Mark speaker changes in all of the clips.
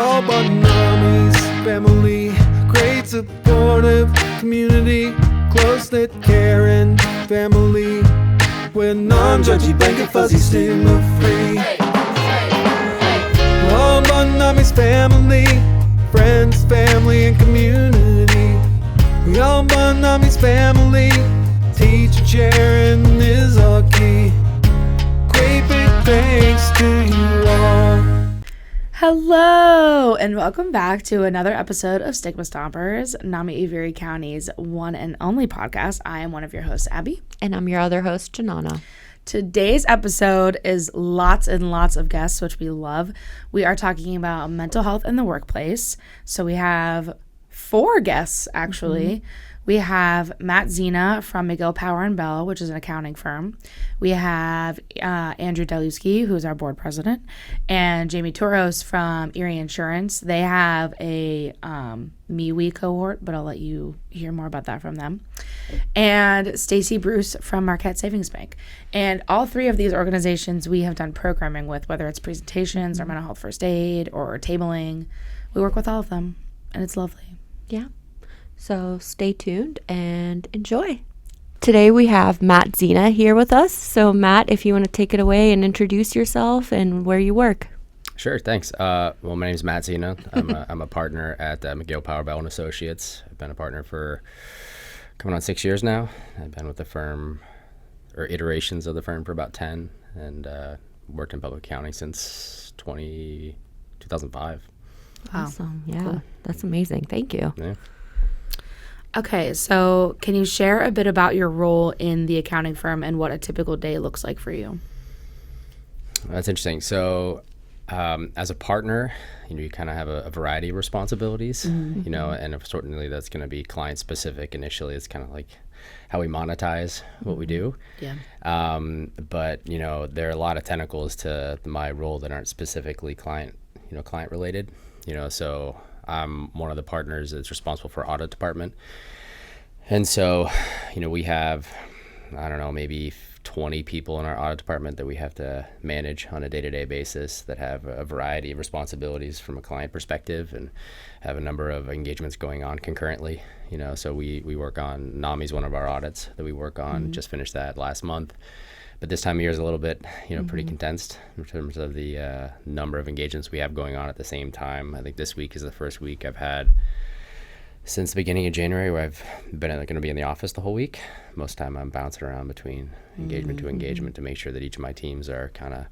Speaker 1: all but NAMI's family. Great supportive community, close-knit caring family. We're non-judgy, blanket fuzzy, stigma-free. All but NAMI's family, friends, family, and community. We all but NAMI's family. Teacher sharing is our key. Great big thanks to you all.
Speaker 2: Hello, and welcome back to another episode of Stigma Stompers, NAMI Erie County's one and only podcast. I am one of your hosts, Abby.
Speaker 3: And I'm your other host, Janana.
Speaker 2: Today's episode is lots and lots of guests, which we love. We are talking about mental health in the workplace. So we have 4 guests, actually. We have Matt Zinna from McGill Power & Bell, which is an accounting firm. We have Andrew Dylewski, who's our board president, and Jayme Turos from Erie Insurance. They have a MeWe cohort, but I'll let you hear more about that from them. And Stacey Bruce from Marquette Savings Bank. And all 3 of these organizations we have done programming with, whether it's presentations or mental health first aid or tabling. We work with all of them, and it's lovely.
Speaker 3: Yeah. So stay tuned and enjoy. Today we have Matt Zinna here with us. So Matt, if you want to take it away and introduce yourself and where you work.
Speaker 4: Sure, thanks. Well, my name is Matt Zinna. I'm a partner at McGill Power Bell & Associates. I've been a partner for coming on 6 years now. I've been with the firm, or iterations of the firm, for about 10, and worked in public accounting since 2005.
Speaker 2: Wow.
Speaker 3: Awesome. Yeah,
Speaker 2: Cool.
Speaker 3: That's amazing. Thank you.
Speaker 4: Yeah.
Speaker 2: Okay, so can you share a bit about your role in the accounting firm and what a typical day looks like for you?
Speaker 4: That's interesting. So as a partner, you kind of have a variety of responsibilities, and certainly that's going to be client specific initially. It's kind of like how we monetize what we do.
Speaker 2: Yeah.
Speaker 4: But, there are a lot of tentacles to my role that aren't specifically client related, so I'm one of the partners that's responsible for audit department. And so, we have, maybe 20 people in our audit department that we have to manage on a day-to-day basis that have a variety of responsibilities from a client perspective and have a number of engagements going on concurrently. So we work on NAMI's one of our audits that we work on, just finished that last month. But this time of year is a little bit, pretty condensed in terms of the number of engagements we have going on at the same time. I think this week is the first week I've had since the beginning of January where I've been going to be in the office the whole week. Most time I'm bouncing around between engagement to engagement to make sure that each of my teams are kind of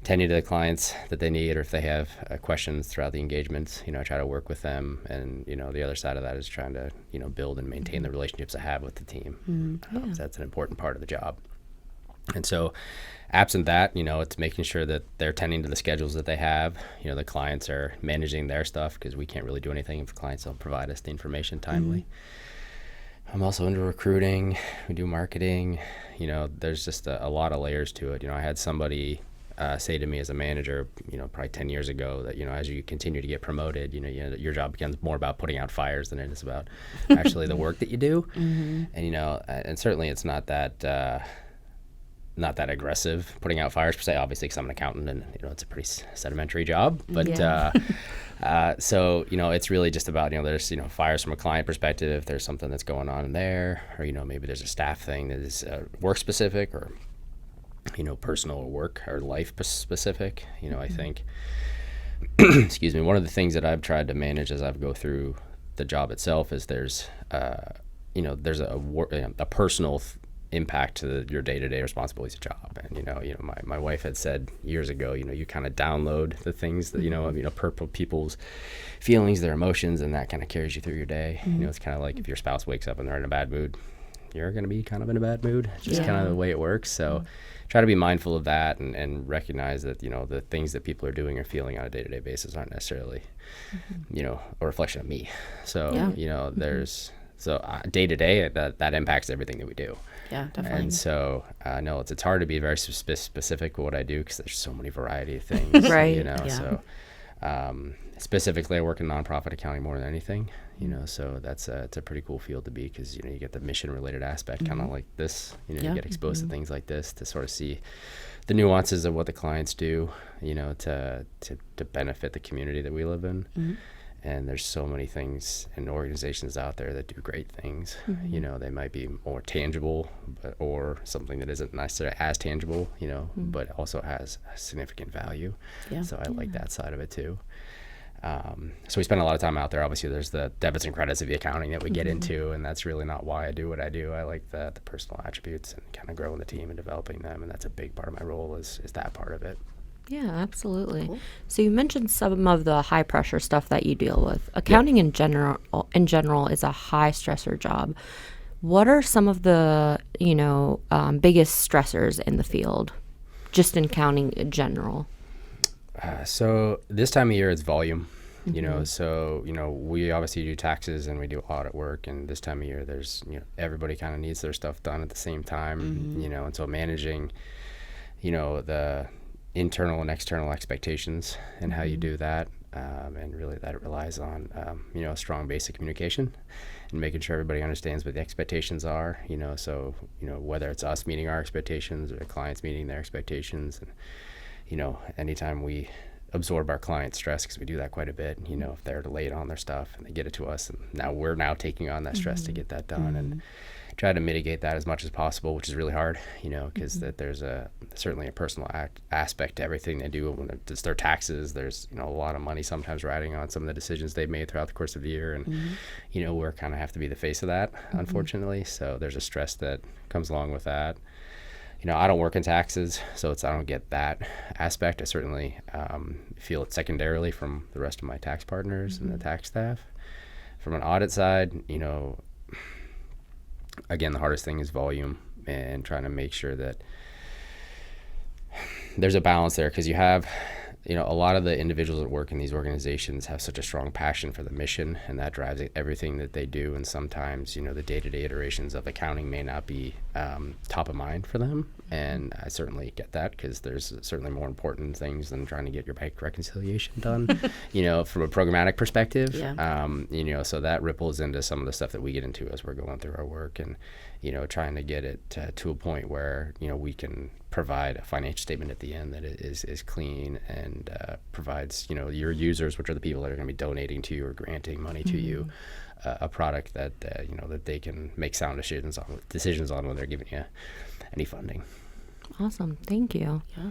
Speaker 4: tending to the clients that they need, or if they have questions throughout the engagements, I try to work with them. And, the other side of that is trying to, build and maintain the relationships I have with the team. So that's an important part of the job. And so absent that, it's making sure that they're tending to the schedules that they have. The clients are managing their stuff because we can't really do anything if clients don't provide us the information timely. I'm also into recruiting. We do marketing. There's just a lot of layers to it. I had somebody say to me as a manager, probably 10 years ago that, as you continue to get promoted, your job becomes more about putting out fires than it is about actually the work that you do. And, and certainly it's not that aggressive putting out fires per se, obviously, because I'm an accountant and, it's a pretty sedimentary job. But so, it's really just about, there's, fires from a client perspective. If there's something that's going on in there, or, maybe there's a staff thing that is work specific or, personal or work or life specific. I think, excuse me, one of the things that I've tried to manage as I go through the job itself is there's a personal impact to your day-to-day responsibilities of job. And my wife had said years ago, you kind of download the things that people's feelings, their emotions, and that kind of carries you through your day. It's kind of like if your spouse wakes up and they're in a bad mood, you're going to be kind of in a bad mood. It's just kind of the way it works. So try to be mindful of that and recognize that the things that people are doing or feeling on a day-to-day basis aren't necessarily a reflection of me. So there's day to day that impacts everything that we do.
Speaker 2: Yeah, definitely.
Speaker 4: And so, no, it's hard to be very specific with what I do because there's so many variety of things,
Speaker 3: Right.
Speaker 4: So Specifically, I work in nonprofit accounting more than anything, so it's a pretty cool field to be, because, you get the mission related aspect, kind of like this, you get exposed to things like this to sort of see the nuances of what the clients do, to benefit the community that we live in. And there's so many things and organizations out there that do great things. They might be more tangible, or something that isn't necessarily as tangible, but also has a significant value. So I like that side of it too. So we spend a lot of time out there. Obviously, there's the debits and credits of the accounting that we get into, and that's really not why I do what I do. I like the personal attributes and kind of growing the team and developing them, and that's a big part of my role is that part of it.
Speaker 3: Yeah, absolutely. Cool. So you mentioned some of the high pressure stuff that you deal with. Accounting in general is a high stressor job. What are some of the, biggest stressors in the field, just in accounting in general?
Speaker 4: So this time of year, it's volume. So we obviously do taxes and we do audit work, and this time of year, there's everybody kind of needs their stuff done at the same time. And so managing, the internal and external expectations and how you do that, and really that relies on strong basic communication and making sure everybody understands what the expectations are. So whether it's us meeting our expectations or the clients meeting their expectations, and anytime we absorb our clients' stress, because we do that quite a bit, if they're late on their stuff and they get it to us, and now we're taking on that stress to get that done, and try to mitigate that as much as possible, which is really hard, because that there's certainly a personal aspect to everything they do. When it's their taxes, there's a lot of money sometimes riding on some of the decisions they've made throughout the course of the year, and we're kind of have to be the face of that, unfortunately. So there's a stress that comes along with that. I don't work in taxes, so I don't get that aspect. I certainly feel it secondarily from the rest of my tax partners and the tax staff. From an audit side, again, the hardest thing is volume and trying to make sure that there's a balance there, because you have, a lot of the individuals that work in these organizations have such a strong passion for the mission, and that drives everything that they do. And sometimes, the day-to-day iterations of accounting may not be top of mind for them. And I certainly get that, because there's certainly more important things than trying to get your bank reconciliation done, from a programmatic perspective. So that ripples into some of the stuff that we get into as we're going through our work, and, trying to get it to a point where, we can provide a financial statement at the end that is clean and provides, your users, which are the people that are going to be donating to you or granting money to you, a product that that they can make sound decisions on when they're giving you any funding.
Speaker 3: Awesome. Thank you. Yeah.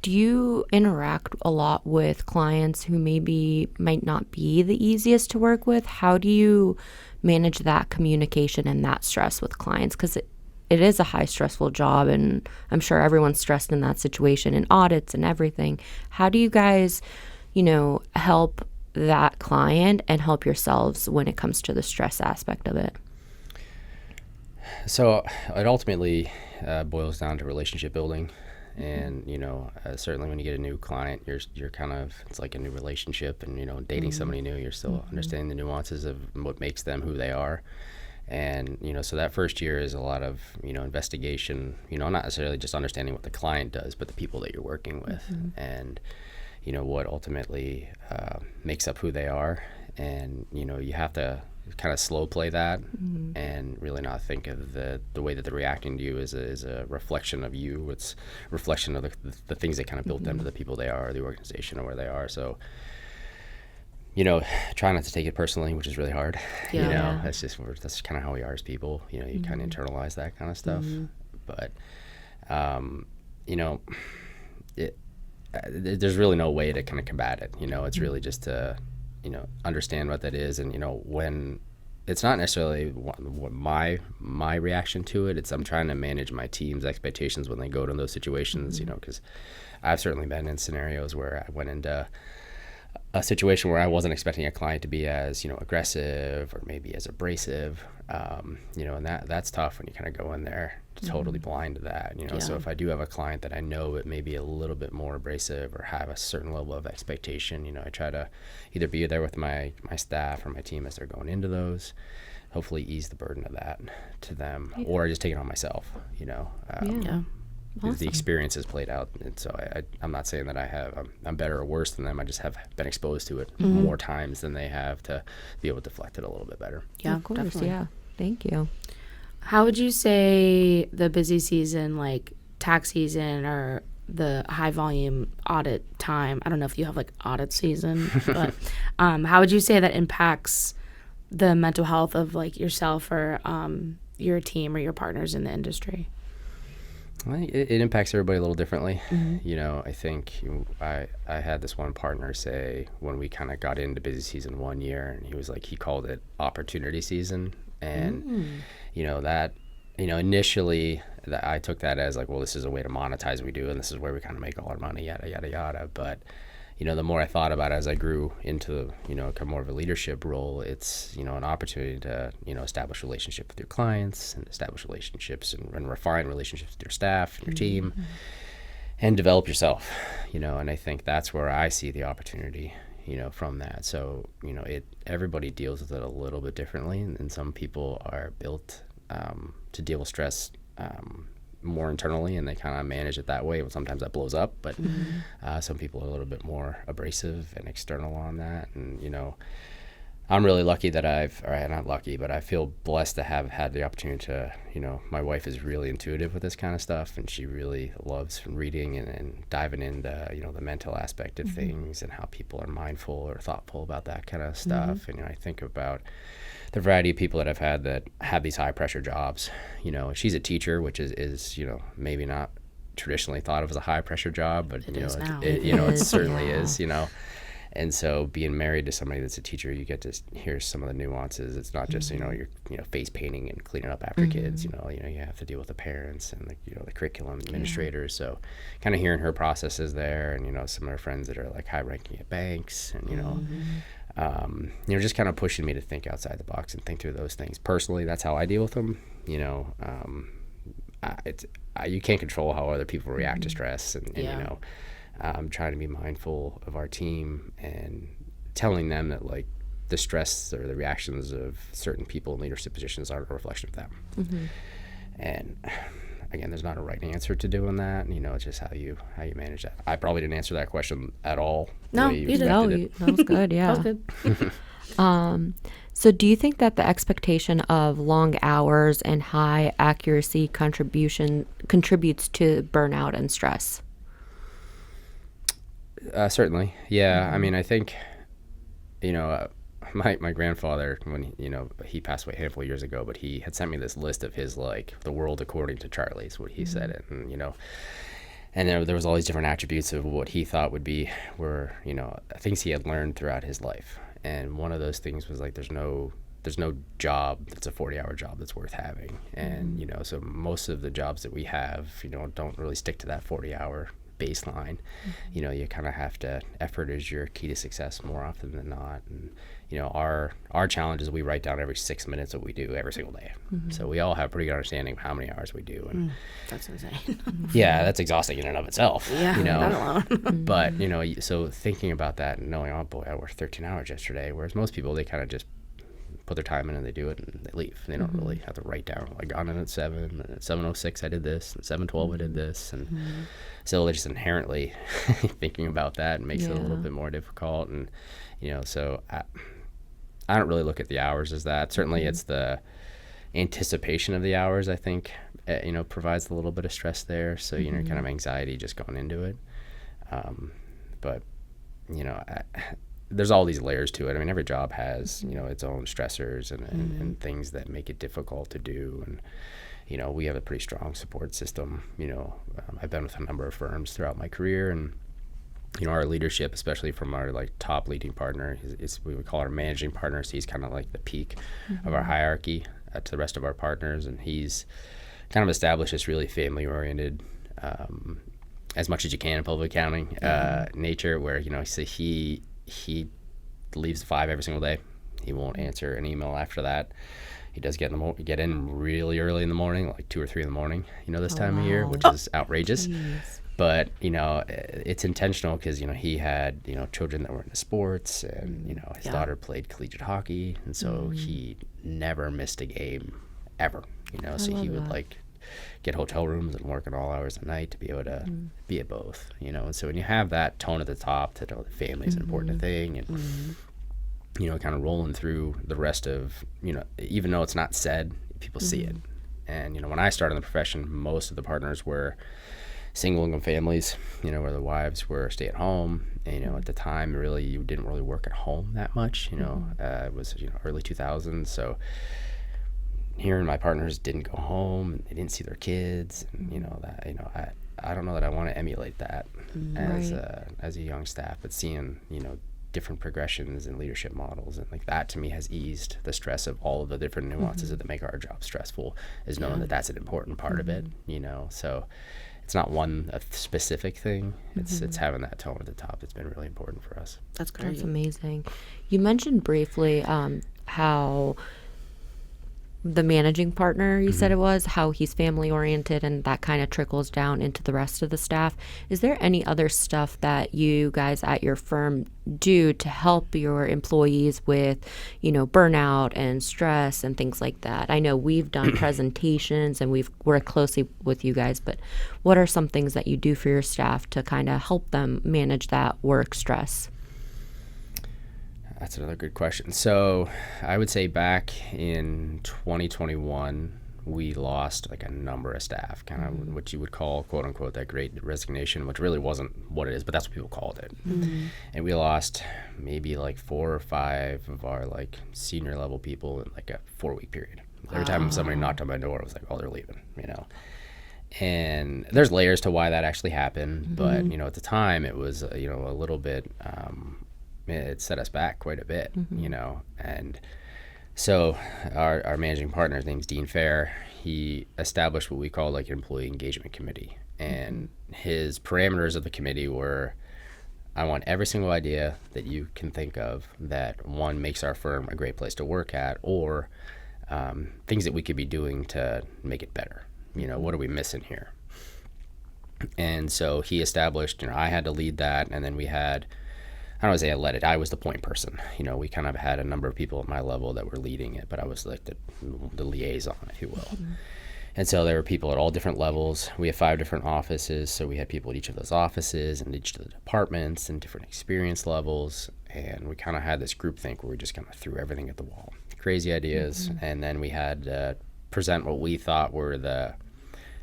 Speaker 3: Do you interact a lot with clients who might not be the easiest to work with? How do you manage that communication and that stress with clients? Because it is a high stressful job, and I'm sure everyone's stressed in that situation, and audits and everything. How do you guys, help that client and help yourselves when it comes to the stress aspect of it?
Speaker 4: So it ultimately boils down to relationship building. And, certainly when you get a new client, you're kind of, it's like a new relationship, and, dating somebody new, you're still understanding the nuances of what makes them who they are. And, so that first year is a lot of, investigation, not necessarily just understanding what the client does, but the people that you're working with, and, what ultimately makes up who they are. And, you have to kind of slow play that and really not think of the way that they're reacting to you is a reflection of you. It's a reflection of the things that kind of built them to the people they are, the organization, or where they are. So, try not to take it personally, which is really hard. That's kind of how we are as people. You kind of internalize that kind of stuff. But, there's really no way to kind of combat it. It's really just to, understand what that is. And, when it's not necessarily what my reaction to it, it's I'm trying to manage my team's expectations when they go to those situations, because I've certainly been in scenarios where I went into a situation where I wasn't expecting a client to be as, aggressive or maybe as abrasive, and that's tough when you kind of go in there totally blind to that, So if I do have a client that I know it may be a little bit more abrasive or have a certain level of expectation, I try to either be there with my staff or my team as they're going into those, hopefully ease the burden of that to them, or I just take it on myself, because the experience has played out. And so I'm not saying that I'm better or worse than them. I just have been exposed to it more times than they have to be able to deflect it a little bit better.
Speaker 2: Yeah,
Speaker 3: of course.
Speaker 2: definitely.
Speaker 3: Yeah. Thank you.
Speaker 2: How would you say the busy season, like tax season or the high volume audit time, I don't know if you have like audit season, but how would you say that impacts the mental health of like yourself or your team or your partners in the industry?
Speaker 4: I think it impacts everybody a little differently. You know, I think I had this one partner say when we kind of got into busy season one year, and he was like, he called it opportunity season. And, you know, that, you know, initially I took that as like, well, this is a way to monetize what we do, and this is where we kind of make all our money, yada, yada, yada. But, you know, the more I thought about it as I grew into, you know, kind of more of a leadership role, it's, you know, an opportunity to, you know, establish relationship with your clients and establish relationships and refine relationships with your staff and your team and develop yourself, you know, and I think that's where I see the opportunity, you know, from that. So, you know, everybody deals with it a little bit differently, and some people are built to deal with stress more internally, and they kind of manage it that way. Well, sometimes that blows up, but some people are a little bit more abrasive and external on that. And, you know, I'm really lucky that not lucky, but I feel blessed to have had the opportunity to, you know, my wife is really intuitive with this kind of stuff, and she really loves reading and diving into, you know, the mental aspect of things and how people are mindful or thoughtful about that kind of stuff. And, you know, I think about the variety of people that I've had that have these high pressure jobs. You know, she's a teacher, which is, you know, maybe not traditionally thought of as a high pressure job, but, you know, it certainly is, you know. And so being married to somebody that's a teacher, you get to hear some of the nuances. It's not just, you know, you're, you know, face painting and cleaning up after kids, you know, you have to deal with the parents and the, you know, the curriculum administrators. So kind of hearing her processes there, and, you know, some of her friends that are like high ranking at banks, and, you know, just kind of pushing me to think outside the box and think through those things. Personally, that's how I deal with them. You know, you can't control how other people react to stress, and you know, I'm trying to be mindful of our team and telling them that, like, the stress or the reactions of certain people in leadership positions aren't a reflection of them. And again, there's not a right answer to doing that. You know, it's just how you manage that. I probably didn't answer that question at all.
Speaker 2: No, you did.
Speaker 3: That was good. Yeah.
Speaker 2: That was good.
Speaker 3: So do you think that the expectation of long hours and high accuracy contributes to burnout and stress?
Speaker 4: Certainly. Yeah. I mean, I think, you know, my grandfather, when he passed away a handful of years ago, but he had sent me this list of his, like, the world according to Charlie's, what he said it. And, you know, and there was all these different attributes of what he thought were, you know, things he had learned throughout his life. And one of those things was like, there's no job that's a 40-hour job that's worth having. And, you know, so most of the jobs that we have, you know, don't really stick to that 40-hour baseline. You know, you kind of have to, effort is your key to success more often than not. And, you know, our challenge is we write down every 6 minutes what we do every single day. So we all have a pretty good understanding of how many hours we do. And
Speaker 2: That's insane.
Speaker 4: yeah, that's exhausting in and of itself.
Speaker 2: Yeah,
Speaker 4: you know,
Speaker 2: that alone.
Speaker 4: but, you know, so thinking about that and knowing, oh boy, I worked 13 hours yesterday, whereas most people, they kind of just put their time in and they do it and they leave. They don't really have to write down, like, got in at 7, and at 7:06 I did this, and 7:12 I did this, and so they're just inherently thinking about that, and makes it a little bit more difficult. And, you know, so I don't really look at the hours as that. Certainly it's the anticipation of the hours, I think, you know, provides a little bit of stress there. So, you know, kind of anxiety just going into it. But, you know, there's all these layers to it. I mean, every job has, you know, its own stressors and things that make it difficult to do. And, you know, we have a pretty strong support system. You know, I've been with a number of firms throughout my career, and, you know, our leadership, especially from our, like, top leading partner, is we would call our managing partner. So he's kind of like the peak of our hierarchy to the rest of our partners. And he's kind of established this really family-oriented, as much as you can in public accounting, nature, where, you know, so he leaves at 5 every single day. He won't answer an email after that. He does get in really early in the morning, like 2 or 3 in the morning, you know, this time of year, which is outrageous.
Speaker 3: Jeez.
Speaker 4: But, you know, it's intentional because, you know, he had, you know, children that were into sports, and, you know, his daughter played collegiate hockey. And so he never missed a game ever, you know, so he would, like, get hotel rooms and work at all hours of the night to be able to be at both, you know. And so when you have that tone at the top to know that family is an important thing, and you know, kind of rolling through the rest of, you know, even though it's not said, people see it. And you know, when I started in the profession, most of the partners were single income families, you know, where the wives were stay at home. And, you know, at the time, really, you didn't really work at home that much, you know. It was, you know, early 2000s. So hearing my partners didn't go home, and they didn't see their kids, and, you know, that, you know, I don't know that I want to emulate that as a young staff, but seeing, you know, different progressions and leadership models, and like that to me has eased the stress of all of the different nuances that make our job stressful, is knowing that that's an important part of it, you know. So it's not a specific thing. It's having that tone at the top that's been really important for us.
Speaker 2: That's great.
Speaker 3: That's amazing. You mentioned briefly how the managing partner, you said it was, how he's family oriented, and that kind of trickles down into the rest of the staff. Is there any other stuff that you guys at your firm do to help your employees with, you know, burnout and stress and things like that? I know we've done presentations and we've worked closely with you guys, but what are some things that you do for your staff to kind of help them manage that work stress?
Speaker 4: That's another good question. So I would say back in 2021, we lost like a number of staff, kind of what you would call, quote unquote, that great resignation, which really wasn't what it is, but that's what people called it. And we lost maybe like 4 or 5 of our like senior level people in like a 4-week period. Every time somebody knocked on my door, it was like, oh, they're leaving, you know. And there's layers to why that actually happened, but, you know, at the time it was, you know, a little bit, it set us back quite a bit, you know. And so our managing partner, his name's Dean Fair, he established what we call like an employee engagement committee. And his parameters of the committee were, I want every single idea that you can think of that, one, makes our firm a great place to work at, or things that we could be doing to make it better. You know, what are we missing here? And so he established, you know, I had to lead that, and then we had, I don't want to say I led it, I was the point person. You know, we kind of had a number of people at my level that were leading it, but I was like the liaison, if you will. And so there were people at all different levels. We have 5 different offices, so we had people at each of those offices and each of the departments and different experience levels. And we kind of had this group think where we just kind of threw everything at the wall, crazy ideas. And then we had present what we thought were the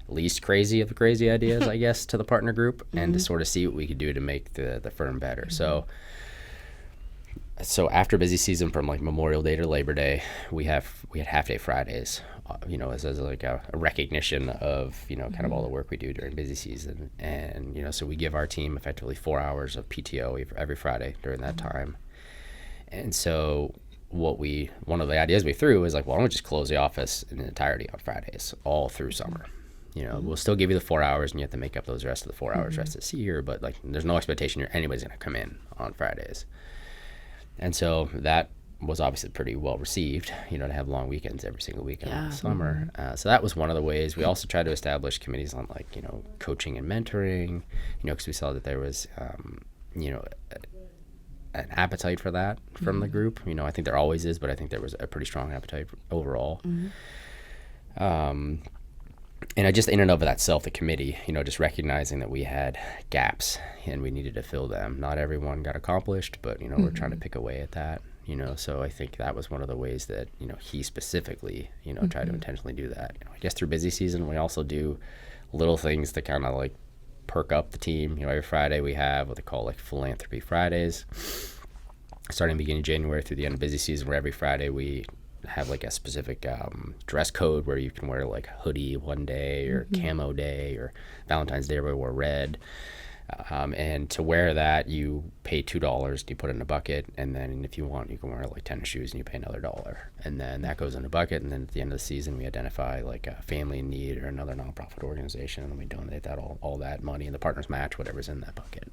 Speaker 4: least crazy of the crazy ideas, I guess, to the partner group, and to sort of see what we could do to make the firm better. So after busy season, from like Memorial Day to Labor Day, we had half day Fridays, you know, as like a recognition of, you know, kind of all the work we do during busy season. And, you know, so we give our team effectively 4 hours of PTO every Friday during that time. And so one of the ideas we threw was like, well, why don't we just close the office in entirety on Fridays all through summer? You know, we'll still give you the 4 hours, and you have to make up those rest of the 4 hours rest of the year, but like there's no expectation anybody's going to come in on Fridays. And so that was obviously pretty well received, you know, to have long weekends every single weekend in the summer. So that was one of the ways. We also tried to establish committees on like, you know, coaching and mentoring, you know, because we saw that there was, you know, an appetite for that from the group. You know, I think there always is, but I think there was a pretty strong appetite overall. And I just, in and of itself, the committee, you know, just recognizing that we had gaps and we needed to fill them. Not everyone got accomplished, but, you know, we're trying to pick away at that, you know. So I think that was one of the ways that, you know, he specifically, you know, tried to intentionally do that. You know, I guess through busy season, we also do little things to kind of like perk up the team. You know, every Friday we have what they call like Philanthropy Fridays, starting beginning of January through the end of busy season, where every Friday we have like a specific dress code where you can wear like hoodie one day or camo day, or Valentine's Day where we wear red. And to wear that, you pay $2, you put it in a bucket, and then if you want, you can wear like tennis shoes and you pay another $1. And then that goes in a bucket, and then at the end of the season, we identify like a family in need or another nonprofit organization, and we donate that all that money, and the partners match whatever's in that bucket.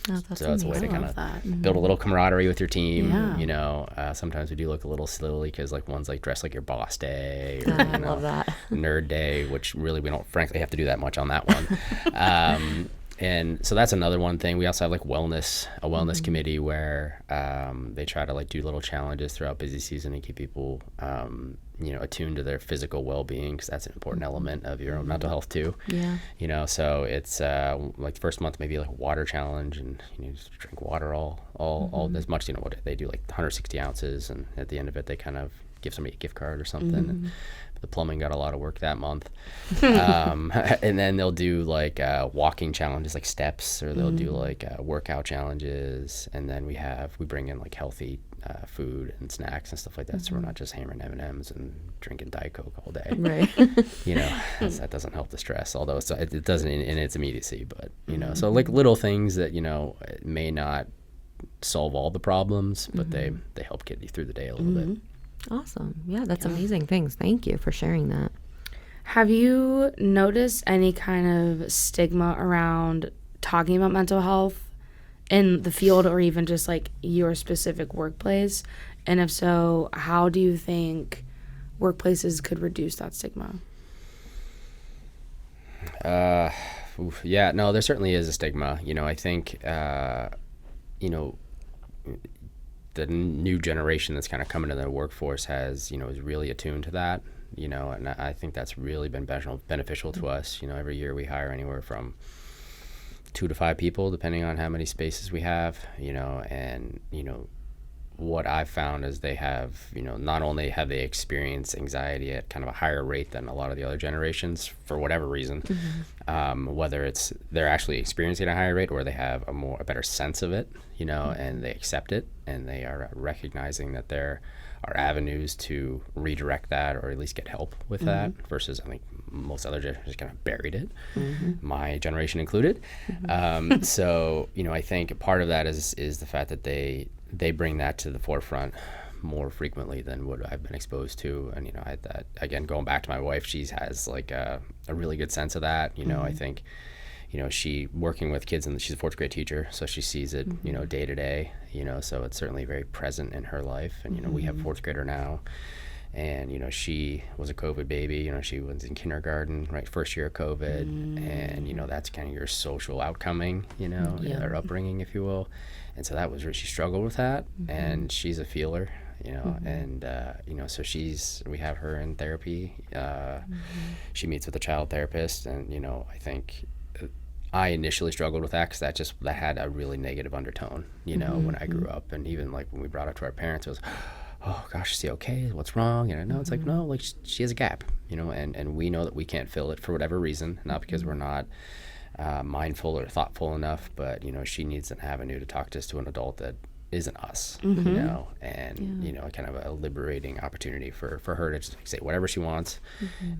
Speaker 3: Oh, that's
Speaker 4: So it's a way to kind of build a little camaraderie with your team. You know, sometimes we do look a little silly because like one's like dressed like your boss day, or
Speaker 3: I love that.
Speaker 4: nerd day, which really we don't frankly have to do that much on that one. And so that's another one thing. We also have like a wellness committee where they try to like do little challenges throughout busy season and keep people, attuned to their physical well-being, because that's an important element of your own mental health too.
Speaker 3: Yeah.
Speaker 4: So it's like the first month maybe like a water challenge, and just drink water all as much. What they do, like 160 ounces, and at the end of it they kind of give somebody a gift card or something. And the plumbing got a lot of work that month. And then they'll do like walking challenges, like steps, or they'll do like workout challenges. And then we bring in like healthy food and snacks and stuff like that. So we're not just hammering M&Ms and drinking Diet Coke all day.
Speaker 3: Right.
Speaker 4: That doesn't help the stress, although it doesn't in its immediacy. But, so like little things that, it may not solve all the problems, but they help get you through the day a little bit.
Speaker 3: Awesome. Yeah, that's amazing things. Thank you for sharing that.
Speaker 2: Have you noticed any kind of stigma around talking about mental health in the field, or even just like your specific workplace? And if so, how do you think workplaces could reduce that stigma?
Speaker 4: Yeah, no, there certainly is a stigma. I think, the new generation that's kind of coming into the workforce is really attuned to that, and I think that's really been beneficial to us. Every year we hire anywhere from 2 to 5 people, depending on how many spaces we have, and what I've found is they have, not only have they experienced anxiety at kind of a higher rate than a lot of the other generations for whatever reason, whether it's they're actually experiencing a higher rate or they have a better sense of it, and they accept it, and they are recognizing that there are avenues to redirect that, or at least get help with that, versus I think most other generations kind of buried it, my generation included. So, I think part of that is the fact that they bring that to the forefront more frequently than what I've been exposed to. And, again, going back to my wife, she has like a really good sense of that. I think, she working with kids, and she's a 4th grade teacher, so she sees it, day to day, so it's certainly very present in her life. And, we have a 4th grader now, and, she was a COVID baby, she was in kindergarten, right, first year of COVID. And, that's kind of your social outcoming, or upbringing, if you will. And so that was where she struggled with that. And she's a feeler, and, so we have her in therapy. She meets with a child therapist, and, I think I initially struggled with that because that had a really negative undertone, when I grew up. And even like when we brought it to our parents, it was, oh gosh, is she okay? What's wrong? No, it's like, no, like she has a gap, and we know that we can't fill it for whatever reason, not because we're not mindful or thoughtful enough, but she needs an avenue to talk to an adult that isn't us, and kind of a liberating opportunity for her to just say whatever she wants,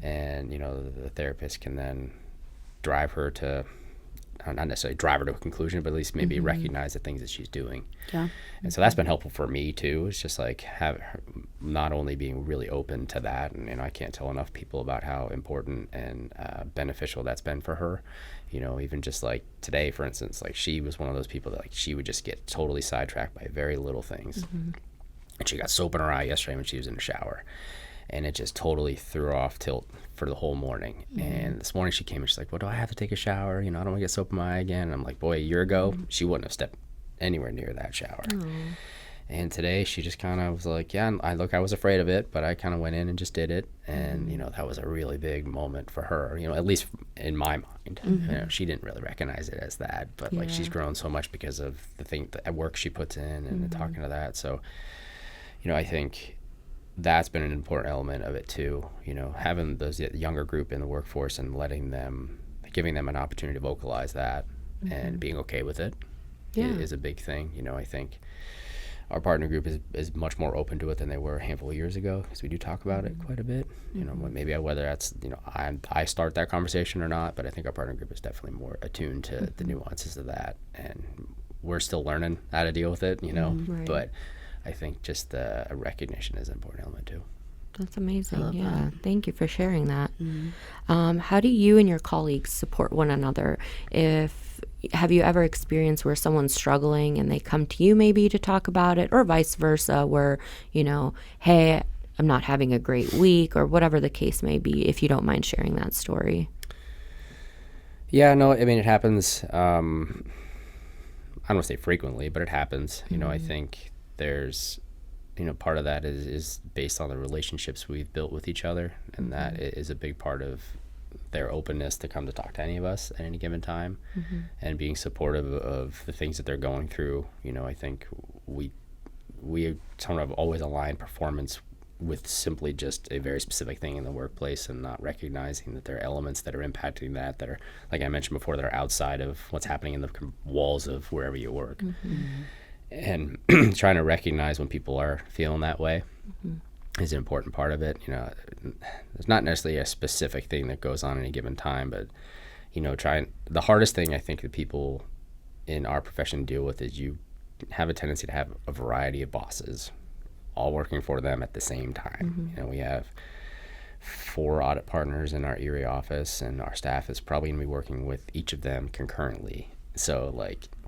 Speaker 4: and the therapist can then drive her to, not necessarily drive her to a conclusion, but at least maybe recognize the things that she's doing. And so that's been helpful for me too. It's just like have her not only being really open to that, and I can't tell enough people about how important and beneficial that's been for her. Even just like today, for instance, like she was one of those people that like she would just get totally sidetracked by very little things. And she got soap in her eye yesterday when she was in the shower, and it just totally threw her off tilt for the whole morning. And this morning she came and she's like, well, do I have to take a shower? I don't want to get soap in my eye again. And I'm like, boy, a year ago, she wouldn't have stepped anywhere near that shower. And today she just kind of was like, yeah, I was afraid of it, but I kind of went in and just did it. And, that was a really big moment for her, at least in my mind. She didn't really recognize it as that, but like she's grown so much because of the work she puts in and talking to that. So, I think that's been an important element of it too, having those younger group in the workforce and giving them an opportunity to vocalize that and being okay with it is a big thing. I think our partner group is much more open to it than they were a handful of years ago, because we do talk about it quite a bit. Maybe whether that's I start that conversation or not, but I think our partner group is definitely more attuned to the nuances of that, and we're still learning how to deal with it. But I think just the recognition is an important element too.
Speaker 3: That's amazing. Yeah. Thank you for sharing that. How do you and your colleagues support one another? Have you ever experienced where someone's struggling and they come to you maybe to talk about it, or vice versa, where, hey, I'm not having a great week, or whatever the case may be, if you don't mind sharing that story?
Speaker 4: Yeah, no, I mean, it happens. I don't want to say frequently, but it happens. I think there's part of that is based on the relationships we've built with each other, and that is a big part of their openness to come to talk to any of us at any given time, and being supportive of the things that they're going through. I think we sort of always align performance with simply just a very specific thing in the workplace, and not recognizing that there are elements that are impacting that are, like I mentioned before, that are outside of what's happening in the walls of wherever you work. And trying to recognize when people are feeling that way is an important part of it. There's not necessarily a specific thing that goes on at any given time, but the hardest thing I think that people in our profession deal with is you have a tendency to have a variety of bosses all working for them at the same time. We have 4 audit partners in our Erie office, and our staff is probably going to be working with each of them concurrently. So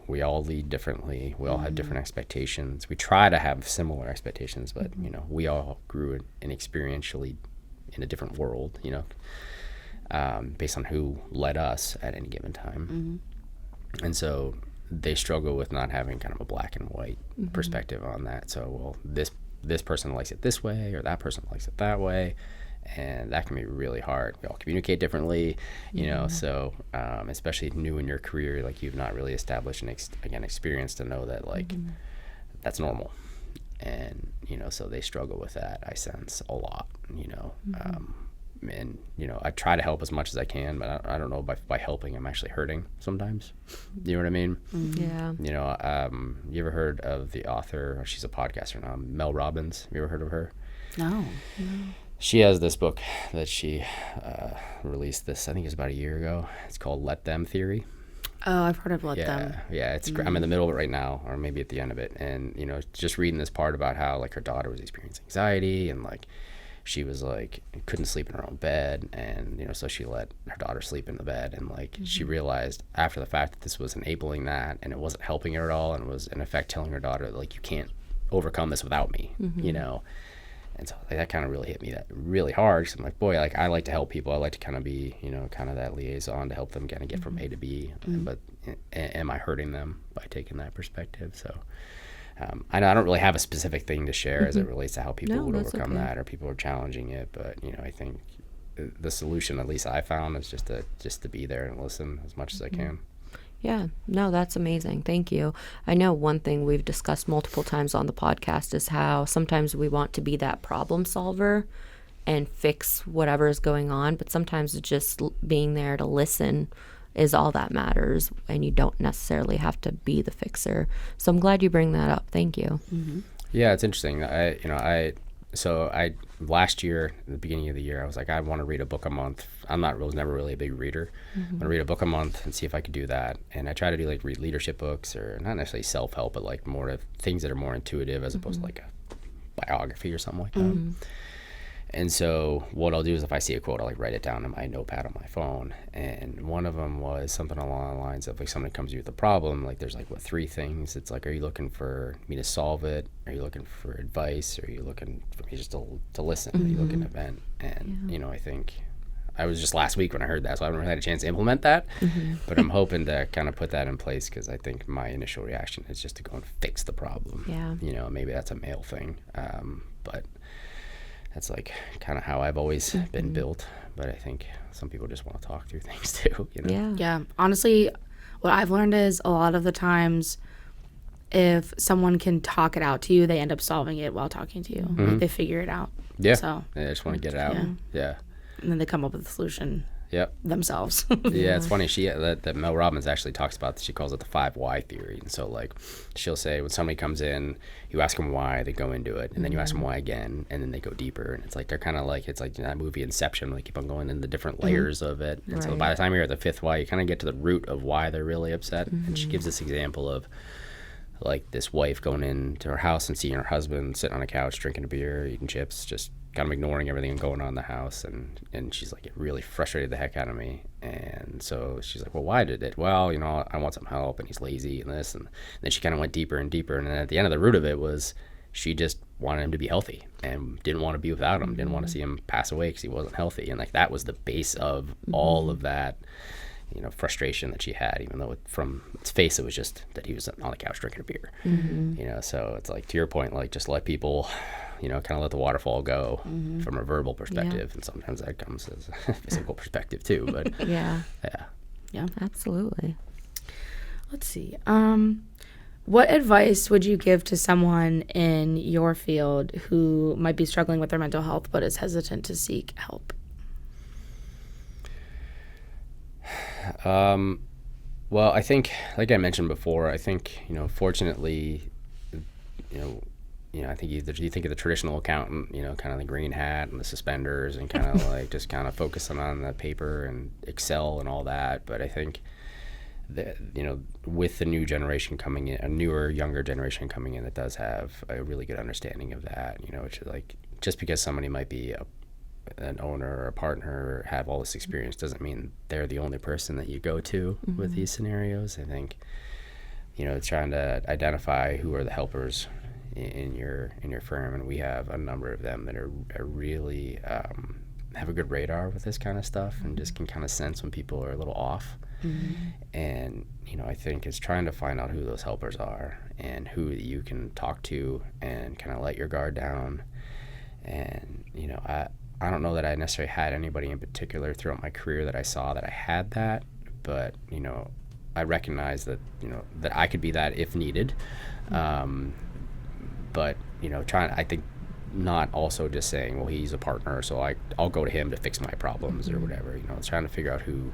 Speaker 4: we all lead differently. We all have different expectations. We try to have similar expectations, but we all grew in experientially in a different world, based on who led us at any given time. And so they struggle with not having kind of a black and white perspective on that. So, well, this person likes it this way, or that person likes it that way, and that can be really hard. We all communicate differently, so especially new in your career, you've not really established an experience to know that that's normal. And so they struggle with that, I sense, a lot. And I try to help as much as I can, but I don't know, by helping I'm actually hurting sometimes. You know what I mean?
Speaker 3: Yeah.
Speaker 4: You ever heard of the author? She's a podcaster now, Mel Robbins. Have you ever heard of her?
Speaker 2: No.
Speaker 4: She has this book that she released I think it was about a year ago. It's called Let Them Theory.
Speaker 2: Oh, I've heard of Let Them.
Speaker 4: Yeah, it's I'm in the middle of it right now, or maybe at the end of it, and just reading this part about how her daughter was experiencing anxiety, and she was couldn't sleep in her own bed, and so she let her daughter sleep in the bed, and she realized after the fact that this was enabling that, and it wasn't helping her at all, and was in effect telling her daughter you can't overcome this without me. And so that kind of really hit me really hard, because I'm boy, I like to help people. I like to kind of be, kind of that liaison to help them kind of get from A to B. But am I hurting them by taking that perspective? So I don't really have a specific thing to share as it relates to how people would overcome that, or people are challenging it. But I think the solution, at least I found, is just to be there and listen as much as I can.
Speaker 3: Yeah, no, that's amazing. Thank you. I know one thing we've discussed multiple times on the podcast is how sometimes we want to be that problem solver and fix whatever is going on, but sometimes just being there to listen is all that matters, and you don't necessarily have to be the fixer. So I'm glad you bring that up. Thank you.
Speaker 4: Yeah, it's interesting. I last year, at the beginning of the year, I was I want to read a book a month. I was never really a big reader. I want to read a book a month and see if I could do that. And I try to do read leadership books, or not necessarily self-help, but more of things that are more intuitive, as opposed to a biography or something like that. And so what I'll do is, if I see a quote, I'll write it down in my notepad on my phone. And one of them was something along the lines of somebody comes to you with a problem, there's 3 things. It's are you looking for me to solve it? Are you looking for advice? Or are you looking for me just to listen? Are you looking to vent? And I think I was just last week when I heard that, so I haven't really had a chance to implement that. But I'm hoping to kind of put that in place, because I think my initial reaction is just to go and fix the problem.
Speaker 3: Yeah.
Speaker 4: Maybe that's a male thing, but that's kind of how I've always been built. But I think some people just want to talk through things too.
Speaker 2: Yeah. Honestly, what I've learned is a lot of the times, if someone can talk it out to you, they end up solving it while talking to you. They figure it out.
Speaker 4: Yeah.
Speaker 2: So
Speaker 4: I just want to get it out. Yeah.
Speaker 2: And then they come up with a solution.
Speaker 4: Yep.
Speaker 2: Themselves.
Speaker 4: Yeah, it's funny. That Mel Robbins actually talks about. She calls it the 5 why theory. And so she'll say, when somebody comes in, you ask them why, they go into it, and then you ask them why again, and then they go deeper. And it's they're kind of it's that movie Inception. They keep on going in the different layers of it. And so by the time you're at the 5th why, you kind of get to the root of why they're really upset. And she gives this example of this wife going into her house and seeing her husband sitting on a couch drinking a beer, eating chips, just kind of ignoring everything going on in the house, and she's it really frustrated the heck out of me. And so she's well, why did it? Well, I want some help, and he's lazy and this, and then she kind of went deeper and deeper, and then at the end of the root of it was she just wanted him to be healthy and didn't want to be without him, didn't want to see him pass away because he wasn't healthy. And that was the base of all of that frustration that she had, even though from its face it was just that he was on the couch drinking a beer. So it's like, to your point, like, just let people, kind of let the waterfall go from a verbal perspective, and sometimes that comes as a physical perspective too. But
Speaker 3: Yeah, absolutely.
Speaker 2: Let's see. What advice would you give to someone in your field who might be struggling with their mental health but is hesitant to seek help?
Speaker 4: Well, I think, like I mentioned before, I think, fortunately, I think either you think of the traditional accountant, kind of the green hat and the suspenders and kind of like just kind of focusing on the paper and Excel and all that. But I think that, with the new generation coming in, a newer, younger generation coming in that does have a really good understanding of that, which is like, just because somebody might be an owner or a partner or have all this experience doesn't mean they're the only person that you go to with these scenarios. I think, trying to identify who are the helpers in your firm, and we have a number of them that are really have a good radar with this kind of stuff and just can kind of sense when people are a little off. And I think it's trying to find out who those helpers are and who you can talk to and kind of let your guard down. And I don't know that I necessarily had anybody in particular throughout my career that I saw that I had that, but I recognize that that I could be that if needed. But I think not also just saying, well, he's a partner, so I'll go to him to fix my problems or whatever. It's trying to figure out who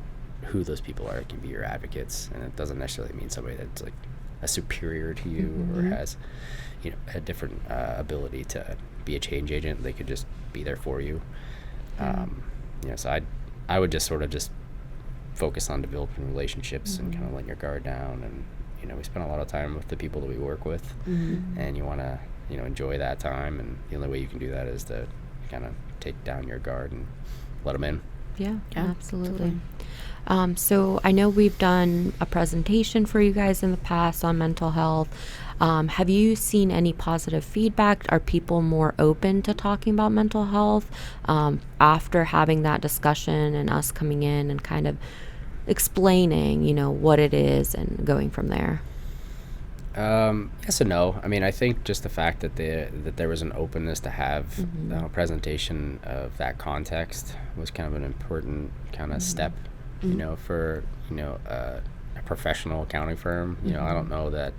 Speaker 4: those people are. It can be your advocates, and it doesn't necessarily mean somebody that's like a superior to you or has a different ability to be a change agent. They could just be there for you. So I would just sort of just focus on developing relationships and kind of letting your guard down. And we spend a lot of time with the people that we work with, and you want to enjoy that time, and the only way you can do that is to kind of take down your guard and let them in.
Speaker 3: Yeah, absolutely. So I know we've done a presentation for you guys in the past on mental health. Have you seen any positive feedback? Are people more open to talking about mental health after having that discussion and us coming in and kind of explaining, what it is and going from there?
Speaker 4: Yes and no. I mean, I think just the fact that there was an openness to have a presentation of that context was kind of an important kind of step, for a professional accounting firm. I don't know that,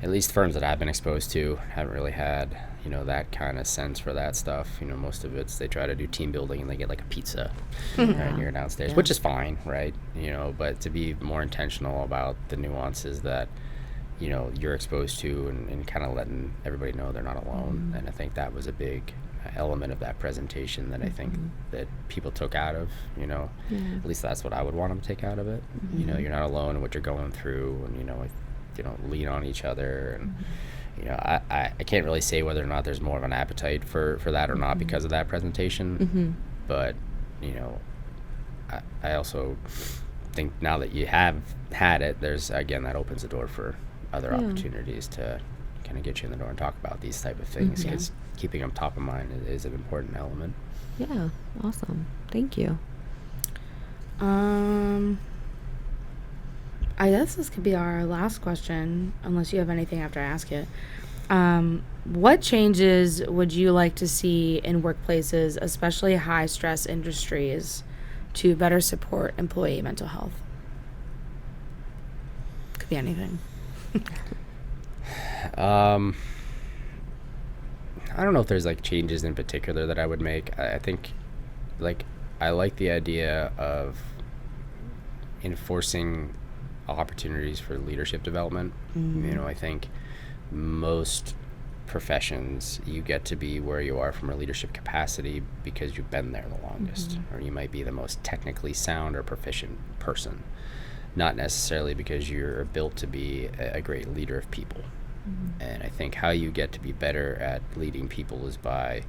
Speaker 4: at least firms that I've been exposed to, haven't really had that kind of sense for that stuff. Most of it's they try to do team building and they get like a pizza right here downstairs, which is fine, right? But to be more intentional about the nuances that you're exposed to, and kind of letting everybody know they're not alone. And I think that was a big element of that presentation that I think that people took out of, at least that's what I would want them to take out of it. You're not alone in what you're going through, and lean on each other. And I can't really say whether or not there's more of an appetite for that or not because of that presentation. But I also think now that you have had it, there's, again, that opens the door for other opportunities to kind of get you in the door and talk about these type of things, because keeping them top of mind is an important element.
Speaker 3: Yeah, awesome. Thank you.
Speaker 2: I guess this could be our last question, unless you have anything after I ask it. What changes would you like to see in workplaces, especially high-stress industries, to better support employee mental health? Could be anything.
Speaker 4: I don't know if there's like changes in particular that I would make. I think I like the idea of enforcing opportunities for leadership development. I think most professions you get to be where you are from a leadership capacity because you've been there the longest, or you might be the most technically sound or proficient person, not necessarily because you're built to be a great leader of people. And I think how you get to be better at leading people is by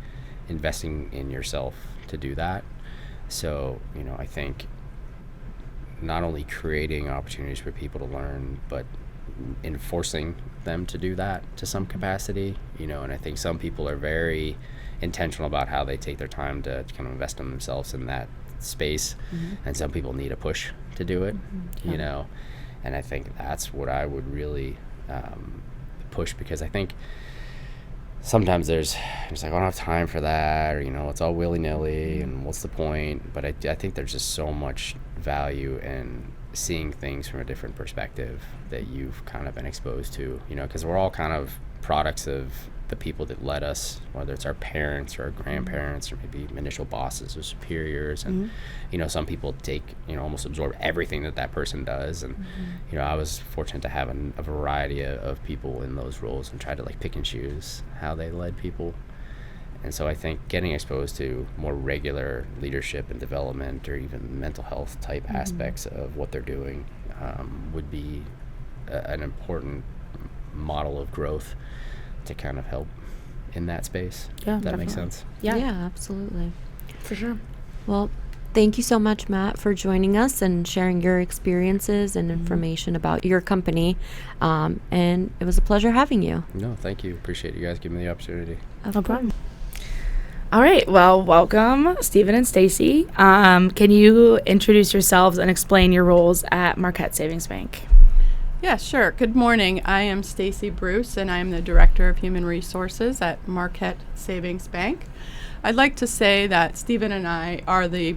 Speaker 4: investing in yourself to do that. So, I think not only creating opportunities for people to learn, but enforcing them to do that to some capacity, and I think some people are very intentional about how they take their time to kind of invest in themselves, and that space, and some people need a push to do it, you know, and I think that's what I would really push, because I think sometimes there's like, I don't have time for that, or, you know, it's all willy-nilly and what's the point. But I think there's just so much value in seeing things from a different perspective that you've kind of been exposed to, you know, because we're all kind of products of the people that led us, whether it's our parents or our grandparents or maybe initial bosses or superiors. And you know, some people take, you know, almost absorb everything that person does. And you know, I was fortunate to have a variety of people in those roles and try to like pick and choose how they led people. And so I think getting exposed to more regular leadership and development, or even mental health type aspects of what they're doing, would be an important model of growth to kind of help in that space.
Speaker 2: Yeah,
Speaker 4: that makes sense.
Speaker 2: Yeah,
Speaker 3: absolutely.
Speaker 2: for sure.
Speaker 3: Well, thank you so much, Matt, for joining us and sharing your experiences and information about your company. And it was a pleasure having you.
Speaker 4: No, thank you. Appreciate you guys giving me the opportunity.
Speaker 2: No problem. All right. Well, welcome, Stephen and Stacey. Can you introduce yourselves and explain your roles at Marquette Savings Bank?
Speaker 5: Yeah, sure. Good morning. I am Stacey Bruce, and I am the Director of Human Resources at Marquette Savings Bank. I'd like to say that Stephen and I are the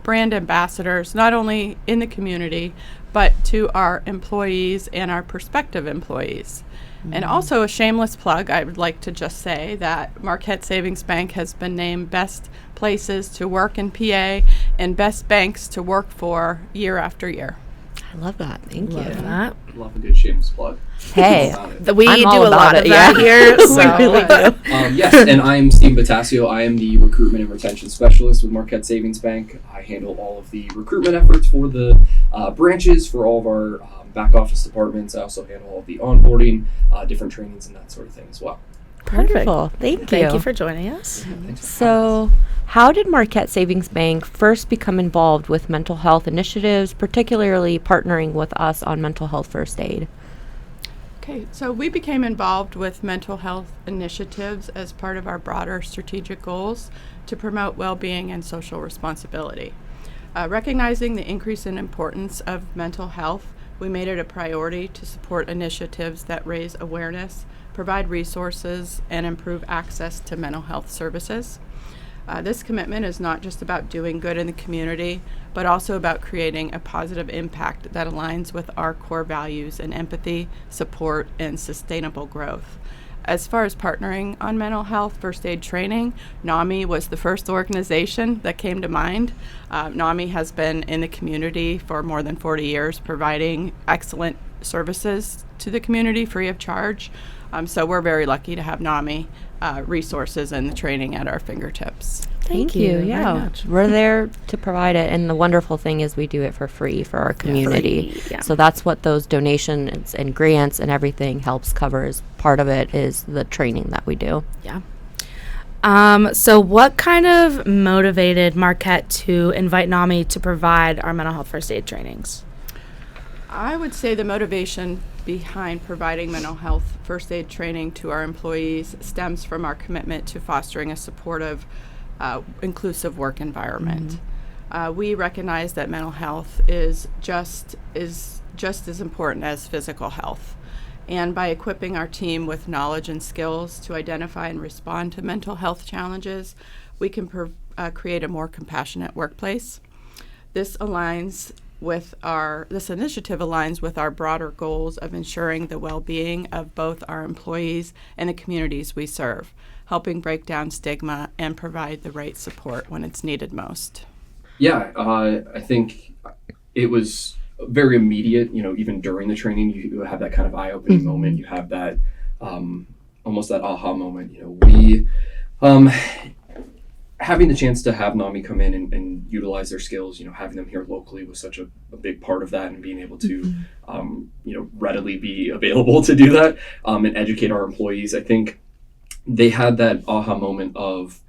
Speaker 5: brand ambassadors, not only in the community, but to our employees and our prospective employees. And also a shameless plug, I would like to just say that Marquette Savings Bank has been named Best Places to Work in PA and Best Banks to Work for year after year.
Speaker 3: I love that. Thank you.
Speaker 2: Love that.
Speaker 6: Love a good shameless plug.
Speaker 3: Hey,
Speaker 2: We
Speaker 3: I'm
Speaker 2: do
Speaker 3: all
Speaker 2: a
Speaker 3: about
Speaker 2: lot
Speaker 3: it,
Speaker 2: of that here.
Speaker 3: We
Speaker 2: So.
Speaker 3: really do.
Speaker 6: Yes, and I'm Steve Buttaccio. I am the Recruitment and Retention Specialist with Marquette Savings Bank. I handle all of the recruitment efforts for the branches, for all of our back office departments. I also handle all of the onboarding, different trainings, and that sort of thing as well.
Speaker 3: Wonderful. Thank you.
Speaker 2: Thank you for joining us.
Speaker 6: Thanks for having us.
Speaker 3: So, how did Marquette Savings Bank first become involved with mental health initiatives, particularly partnering with us on mental health first aid?
Speaker 5: Okay, so we became involved with mental health initiatives as part of our broader strategic goals to promote well-being and social responsibility. Recognizing the increase in importance of mental health, we made it a priority to support initiatives that raise awareness, provide resources, and improve access to mental health services. This commitment is not just about doing good in the community, but also about creating a positive impact that aligns with our core values in empathy, support, and sustainable growth. As far as partnering on mental health first aid training, NAMI was the first organization that came to mind. NAMI has been in the community for more than 40 years, providing excellent services to the community free of charge. So we're very lucky to have NAMI resources and the training at our fingertips.
Speaker 3: Thank you.
Speaker 2: very
Speaker 3: Yeah,
Speaker 2: much.
Speaker 3: we're there to provide it, and the wonderful thing is we do it for free for our community.
Speaker 2: Free, yeah.
Speaker 3: So that's what those donations and grants and everything helps cover. Is part of it is the training that we do.
Speaker 2: Yeah. So what kind of motivated Marquette to invite NAMI to provide our mental health first aid trainings?
Speaker 5: I would say the motivation behind providing mental health first aid training to our employees stems from our commitment to fostering a supportive, inclusive work environment. We recognize that mental health is just as important as physical health. And by equipping our team with knowledge and skills to identify and respond to mental health challenges, we can create a more compassionate workplace. This initiative aligns with our broader goals of ensuring the well-being of both our employees and the communities we serve, helping break down stigma and provide the right support when it's needed most.
Speaker 6: Yeah, I think it was very immediate. You know, even during the training, you have that kind of eye-opening moment. You have that almost that aha moment. You know, we having the chance to have NAMI come in and utilize their skills, you know, having them here locally was such a big part of that, and being able to, you know, readily be available to do that and educate our employees. I think they had that aha moment of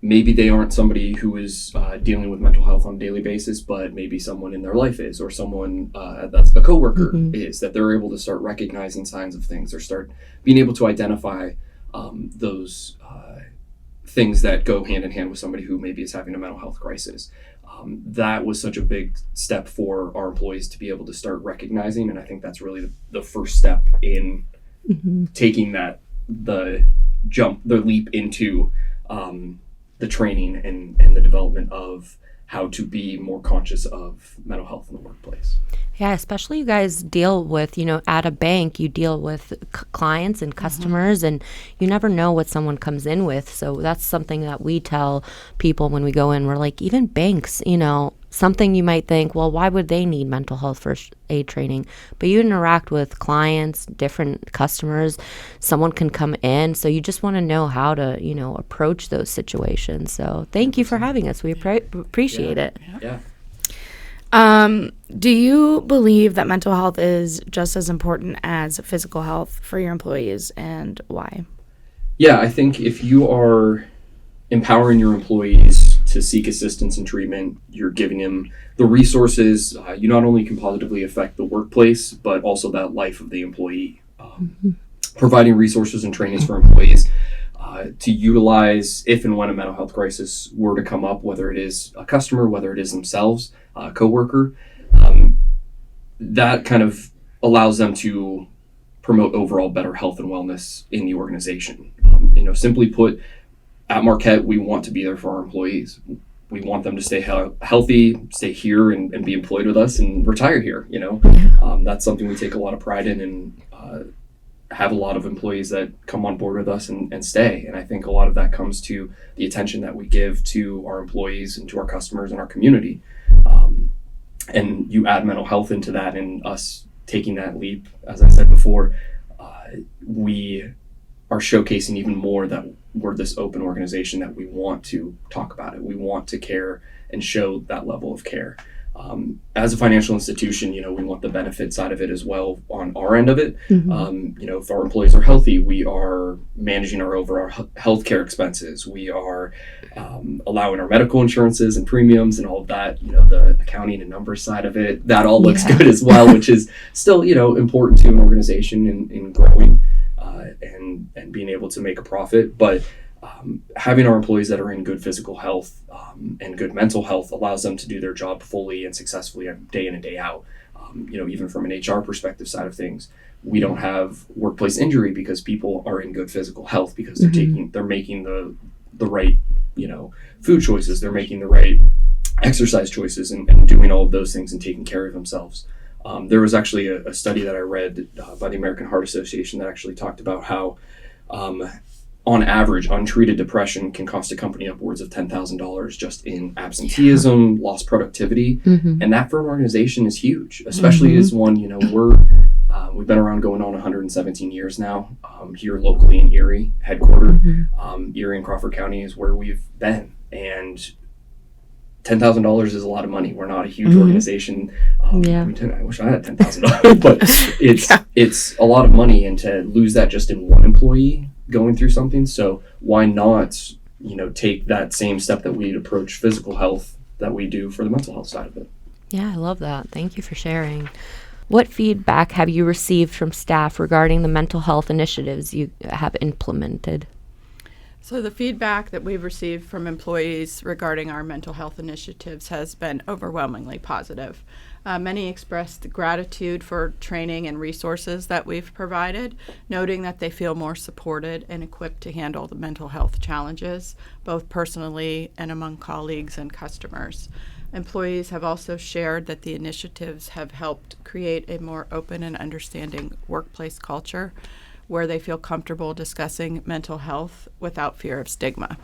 Speaker 6: maybe they aren't somebody who is dealing with mental health on a daily basis, but maybe someone in their life is, or someone that's a coworker is, that they're able to start recognizing signs of things or start being able to identify those things that go hand in hand with somebody who maybe is having a mental health crisis. that was such a big step for our employees to be able to start recognizing. And I think that's really the first step in taking the leap into the training and the development of how to be more conscious of mental health in the workplace.
Speaker 3: Yeah, especially you guys deal with, at a bank, you deal with clients and customers, and you never know what someone comes in with. So that's something that we tell people when we go in. We're like, even banks, something you might think, well, why would they need mental health first aid training? But you interact with clients, different customers, someone can come in. So you just want to know how to, approach those situations. So thank you for having us. We appreciate it.
Speaker 6: Yeah.
Speaker 2: Do you believe that mental health is just as important as physical health for your employees, and why?
Speaker 6: Yeah, I think if you are empowering your employees to seek assistance and treatment, you're giving them the resources. You not only can positively affect the workplace, but also that life of the employee. Providing resources and trainings for employees to utilize if and when a mental health crisis were to come up, whether it is a customer, whether it is themselves, a coworker, that kind of allows them to promote overall better health and wellness in the organization. Simply put, at Marquette, we want to be there for our employees. We want them to stay healthy, stay here, and be employed with us and retire here. That's something we take a lot of pride in, and have a lot of employees that come on board with us and stay. And I think a lot of that comes to the attention that we give to our employees and to our customers and our community. And you add mental health into that, and us taking that leap, as I said before, we are showcasing even more that we're this open organization, that we want to talk about it. We want to care and show that level of care. As a financial institution, we want the benefit side of it as well on our end of it. If our employees are healthy, we are managing our overall healthcare expenses. We are allowing our medical insurances and premiums and all of that, the accounting and numbers side of it, that all looks good as well, which is still, important to an organization in growing and being able to make a profit. But having our employees that are in good physical health and good mental health allows them to do their job fully and successfully day in and day out. Even from an HR perspective side of things, we don't have workplace injury because people are in good physical health, because they're making the right, food choices, they're making the right exercise choices and doing all of those things and taking care of themselves. There was actually a study that I read by the American Heart Association that actually talked about how on average, untreated depression can cost a company upwards of $10,000 just in absenteeism, lost productivity. And that for an organization is huge, especially as one, we've been around going on 117 years now, here locally in Erie, headquartered. Erie and Crawford County is where we've been. And $10,000 is a lot of money. We're not a huge organization. I wish I had $10,000, but it's a lot of money, and to lose that just in one employee going through something. So why not, take that same step that we'd approach physical health that we do for the mental health side of it.
Speaker 3: Yeah, I love that. Thank you for sharing. What feedback have you received from staff regarding the mental health initiatives you have implemented?
Speaker 5: So the feedback that we've received from employees regarding our mental health initiatives has been overwhelmingly positive. Many expressed gratitude for training and resources that we've provided, noting that they feel more supported and equipped to handle the mental health challenges, both personally and among colleagues and customers. Employees have also shared that the initiatives have helped create a more open and understanding workplace culture where they feel comfortable discussing mental health without fear of stigma.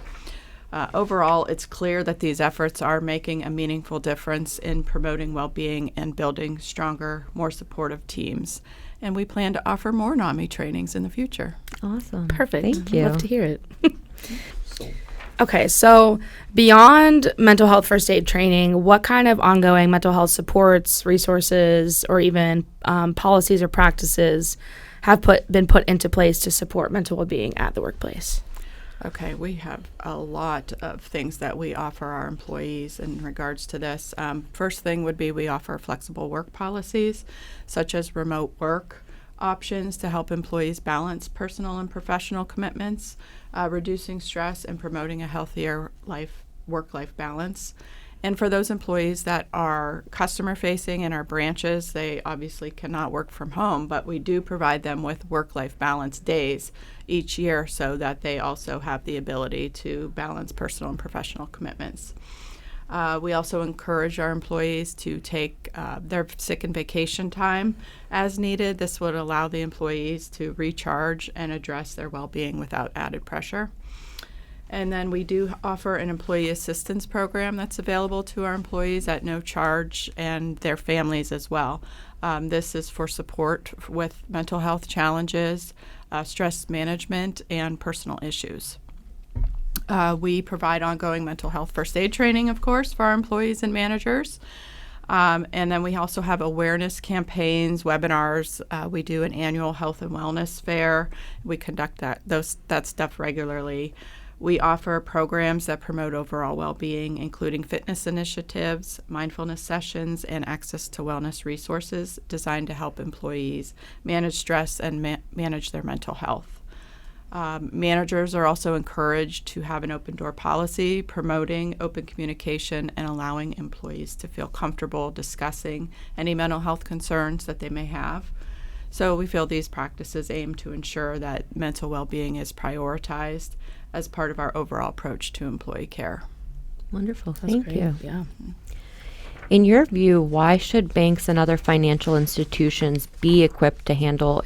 Speaker 5: Overall, it's clear that these efforts are making a meaningful difference in promoting well-being and building stronger, more supportive teams. And we plan to offer more NAMI trainings in the future.
Speaker 3: Awesome.
Speaker 2: Perfect.
Speaker 3: Thank you.
Speaker 2: Love to hear it. Okay, so beyond mental health first aid training, what kind of ongoing mental health supports, resources, or even policies or practices have been put into place to support mental well-being at the workplace?
Speaker 5: Okay, we have a lot of things that we offer our employees in regards to this. First thing would be we offer flexible work policies, such as remote work options to help employees balance personal and professional commitments, reducing stress and promoting a healthier work-life balance. And for those employees that are customer facing in our branches, they obviously cannot work from home, but we do provide them with work-life balance days each year so that they also have the ability to balance personal and professional commitments. We also encourage our employees to take their sick and vacation time as needed. This would allow the employees to recharge and address their well-being without added pressure. And then we do offer an employee assistance program that's available to our employees at no charge and their families as well. This is for support with mental health challenges, stress management, and personal issues. We provide ongoing mental health first aid training, of course, for our employees and managers. And then we also have awareness campaigns, webinars. We do an annual health and wellness fair. We conduct that stuff regularly. We offer programs that promote overall well-being, including fitness initiatives, mindfulness sessions, and access to wellness resources designed to help employees manage stress and manage their mental health. Managers are also encouraged to have an open door policy promoting open communication and allowing employees to feel comfortable discussing any mental health concerns that they may have. So we feel these practices aim to ensure that mental well-being is prioritized as part of our overall approach to employee care.
Speaker 3: Wonderful.
Speaker 2: That's
Speaker 3: Thank
Speaker 2: great.
Speaker 3: you.
Speaker 2: Yeah.
Speaker 3: In your view, why should banks and other financial institutions be equipped to handle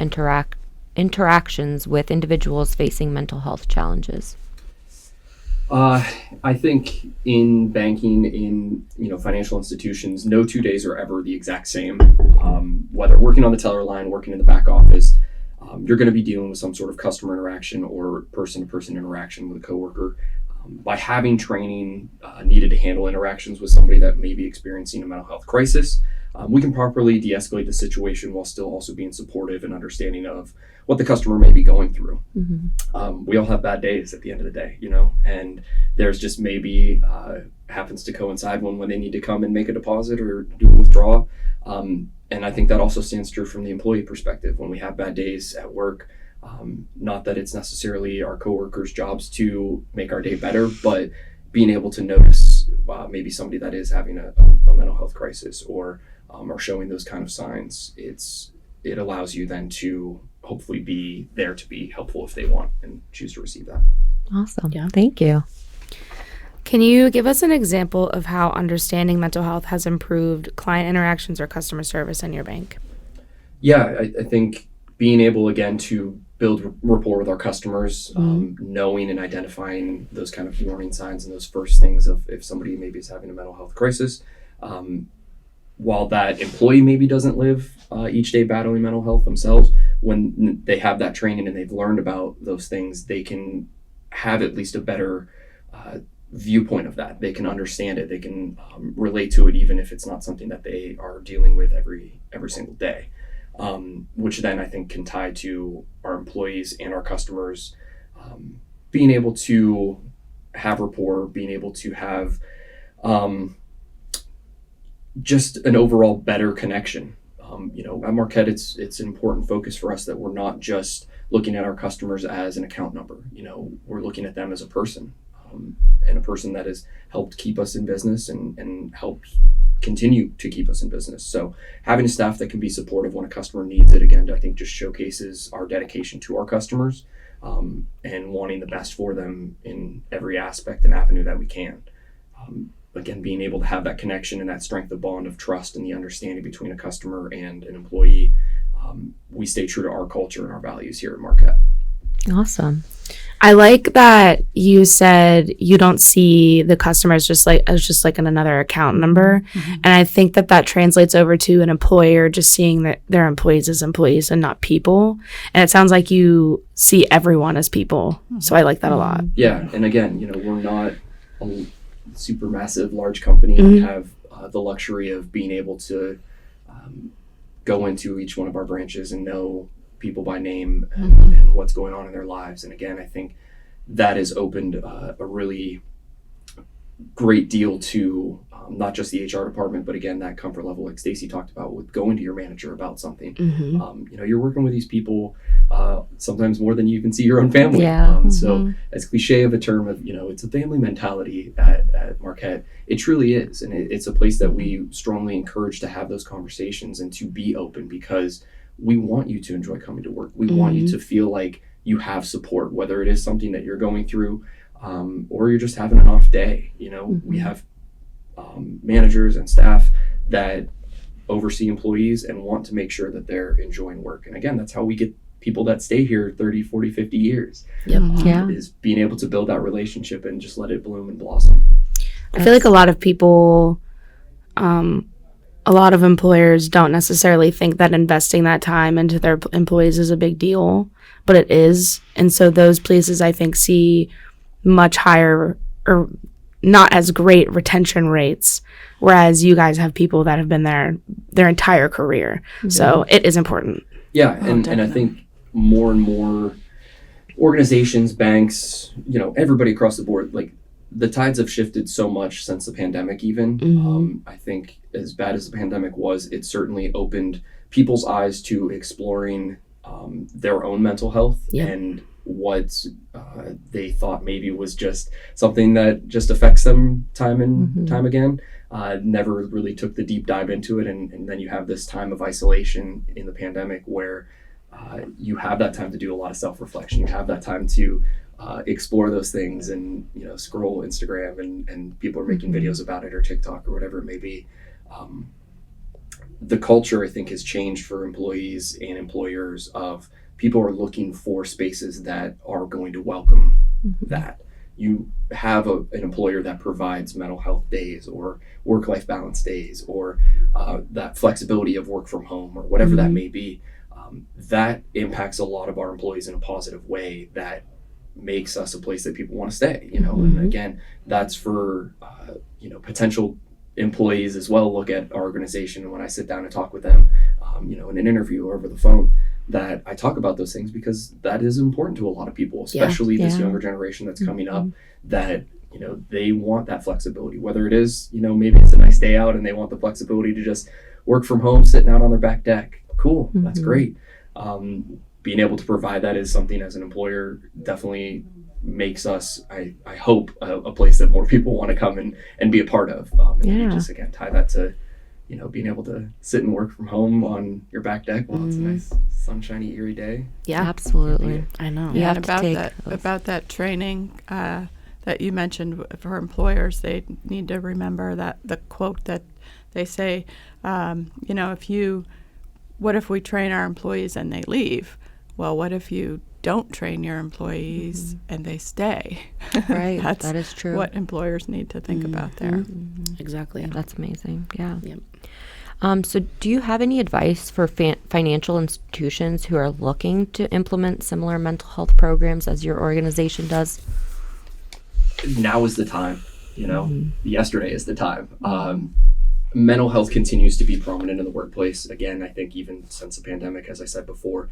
Speaker 3: interactions with individuals facing mental health challenges?
Speaker 6: I think in banking, in financial institutions, no 2 days are ever the exact same. Whether working on the teller line, working in the back office, you're going to be dealing with some sort of customer interaction or person-to-person interaction with a coworker. By having training needed to handle interactions with somebody that may be experiencing a mental health crisis, we can properly de-escalate the situation while still also being supportive and understanding of what the customer may be going through. Mm-hmm. We all have bad days at the end of the day, and there's just maybe happens to coincide when they need to come and make a deposit or do a withdrawal. And I think that also stands true from the employee perspective. When we have bad days at work, not that it's necessarily our coworkers' jobs to make our day better, but being able to notice maybe somebody that is having a mental health crisis or are showing those kind of signs, it allows you then to hopefully be there to be helpful if they want and choose to receive that.
Speaker 3: Awesome.
Speaker 2: Yeah.
Speaker 3: Thank you.
Speaker 2: Can you give us an example of how understanding mental health has improved client interactions or customer service in your bank?
Speaker 6: Yeah, I think being able, again, to build rapport with our customers, knowing and identifying those kind of warning signs and those first things of if somebody maybe is having a mental health crisis, while that employee maybe doesn't live each day battling mental health themselves, when they have that training and they've learned about those things, they can have at least a better viewpoint of that. They can understand it. They can relate to it, even if it's not something that they are dealing with every single day. Which then I think can tie to our employees and our customers being able to have rapport, being able to have just an overall better connection. At Marquette, it's an important focus for us that we're not just looking at our customers as an account number. We're looking at them as a person, and a person that has helped keep us in business and helped continue to keep us in business. So having a staff that can be supportive when a customer needs it, again, I think just showcases our dedication to our customers and wanting the best for them in every aspect and avenue that we can. Again, being able to have that connection and that strength of bond of trust and the understanding between a customer and an employee, we stay true to our culture and our values here at Marquette.
Speaker 3: Awesome.
Speaker 2: I like that you said you don't see the customers just like another account number. Mm-hmm. And I think that translates over to an employer just seeing that their employees as employees and not people. And it sounds like you see everyone as people. Mm-hmm. So I like that a lot.
Speaker 6: Yeah. And again, we're not a super massive, large company. Mm-hmm. We have the luxury of being able to go into each one of our branches and know people by name and what's going on in their lives. And again, I think that has opened a really great deal to not just the HR department, but again, that comfort level, like Stacey talked about, with going to your manager about something. You're working with these people sometimes more than you even see your own family.
Speaker 3: Yeah.
Speaker 6: So as cliche of a term of, it's a family mentality at Marquette, it truly is. And it's a place that we strongly encourage to have those conversations and to be open, because we want you to enjoy coming to work. We want you to feel like you have support, whether it is something that you're going through or you're just having an off day. We have managers and staff that oversee employees and want to make sure that they're enjoying work. And again, that's how we get people that stay here 30, 40, 50 years. Is being able to build that relationship and just let it bloom and blossom.
Speaker 2: I feel like a lot of people, a lot of employers don't necessarily think that investing that time into their employees is a big deal, but it is. And so those places, I think, see much higher or not as great retention rates, whereas you guys have people that have been there their entire career. So it is important.
Speaker 6: Yeah, and I think more and more organizations, banks, everybody across the board, like, the tides have shifted so much since the pandemic even. I think as bad as the pandemic was, it certainly opened people's eyes to exploring their own mental health and what they thought maybe was just something that just affects them time and time again. Never really took the deep dive into it. And then you have this time of isolation in the pandemic where you have that time to do a lot of self-reflection. You have that time to explore those things and, scroll Instagram and people are making videos about it, or TikTok or whatever it may be. The culture, I think, has changed for employees and employers of people are looking for spaces that are going to welcome that. You have an employer that provides mental health days or work-life balance days or that flexibility of work from home or whatever that may be. That impacts a lot of our employees in a positive way that makes us a place that people want to stay, and again, that's for, potential employees as well. Look at our organization, and when I sit down and talk with them, in an interview or over the phone, that I talk about those things because that is important to a lot of people, especially this younger generation that's coming up, that, they want that flexibility, whether it is, maybe it's a nice day out and they want the flexibility to just work from home, sitting out on their back deck. Cool. That's great. Being able to provide that is something as an employer definitely makes us, I hope, a place that more people want to come and be a part of. And you just, again, tie that to, being able to sit and work from home on your back deck while it's a nice sunshiny Erie day.
Speaker 2: Yeah,
Speaker 3: absolutely.
Speaker 2: I know.
Speaker 5: Yeah, and about that training that you mentioned for employers, they need to remember that the quote that they say, what if we train our employees and they leave? Well, what if you don't train your employees and they stay?
Speaker 3: Right,
Speaker 5: That's
Speaker 3: that is true.
Speaker 5: what employers need to think about there.
Speaker 2: Exactly.
Speaker 3: That's amazing. Yeah.
Speaker 2: Yep.
Speaker 3: So do you have any advice for financial institutions who are looking to implement similar mental health programs as your organization does?
Speaker 6: Now is the time, yesterday is the time. Mental health continues to be prominent in the workplace. Again, I think even since the pandemic, as I said before,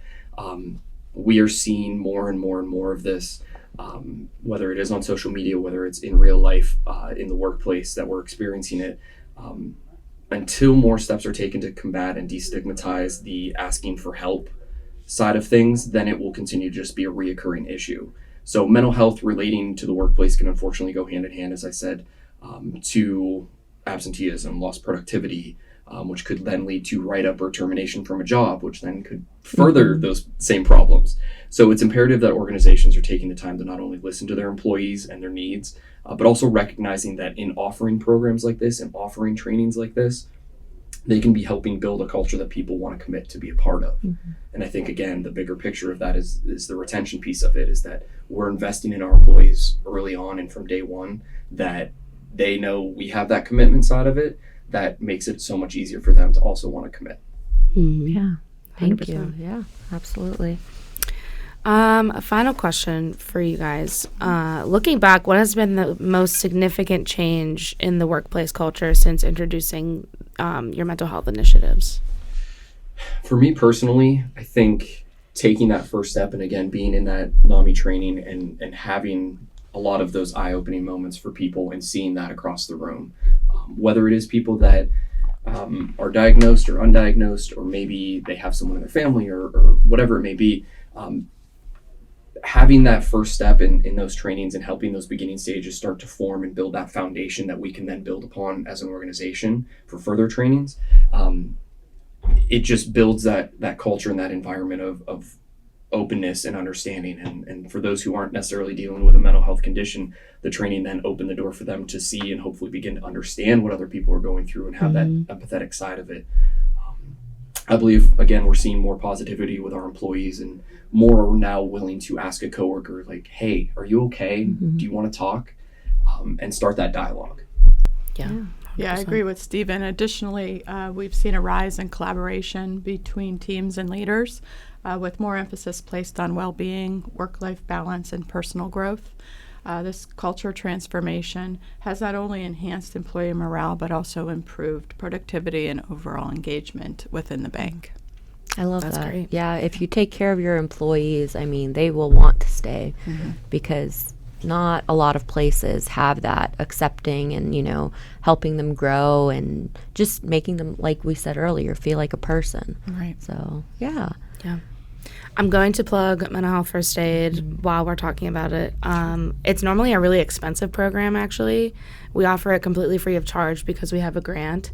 Speaker 6: we are seeing more and more and more of this, whether it is on social media, whether it's in real life, in the workplace, that we're experiencing it. Until more steps are taken to combat and destigmatize the asking for help side of things, then it will continue to just be a reoccurring issue. So mental health relating to the workplace can unfortunately go hand in hand, as I said, to absenteeism, lost productivity, which could then lead to write-up or termination from a job, which then could further those same problems. So it's imperative that organizations are taking the time to not only listen to their employees and their needs, but also recognizing that in offering programs like this and offering trainings like this, they can be helping build a culture that people want to commit to be a part of. And I think, again, the bigger picture of that is the retention piece of it, is that we're investing in our employees early on and from day one, that they know we have that commitment side of it that makes it so much easier for them to also want to commit.
Speaker 3: Yeah. Thank
Speaker 2: 100%.
Speaker 3: you. Yeah, absolutely.
Speaker 2: A final question for you guys. Looking back, what has been the most significant change in the workplace culture since introducing your mental health initiatives?
Speaker 6: For me personally, I think taking that first step and again being in that NAMI training and having a lot of those eye-opening moments for people and seeing that across the room. Whether it is people that are diagnosed or undiagnosed, or maybe they have someone in their family or whatever it may be, having that first step in those trainings and helping those beginning stages start to form and build that foundation that we can then build upon as an organization for further trainings, it just builds that culture and that environment of openness and understanding. And for those who aren't necessarily dealing with a mental health condition, the training then opened the door for them to see and hopefully begin to understand what other people are going through and have that empathetic side of it. I believe, again, we're seeing more positivity with our employees, and more are now willing to ask a coworker, like, hey, are you okay? Do you want to talk? And start that dialogue.
Speaker 5: Yeah, I agree with Stephen. Additionally, we've seen a rise in collaboration between teams and leaders, with more emphasis placed on well-being, work-life balance, and personal growth. This culture transformation has not only enhanced employee morale, but also improved productivity and overall engagement within the bank.
Speaker 3: I love
Speaker 2: That's
Speaker 3: that.
Speaker 2: great.
Speaker 3: Yeah, if you take care of your employees, I mean, they will want to stay because not a lot of places have that accepting and, helping them grow and just making them, like we said earlier, feel like a person.
Speaker 5: Right.
Speaker 3: So, yeah.
Speaker 2: I'm going to plug mental health first aid while we're talking about it. It's normally a really expensive program, actually. We offer it completely free of charge because we have a grant.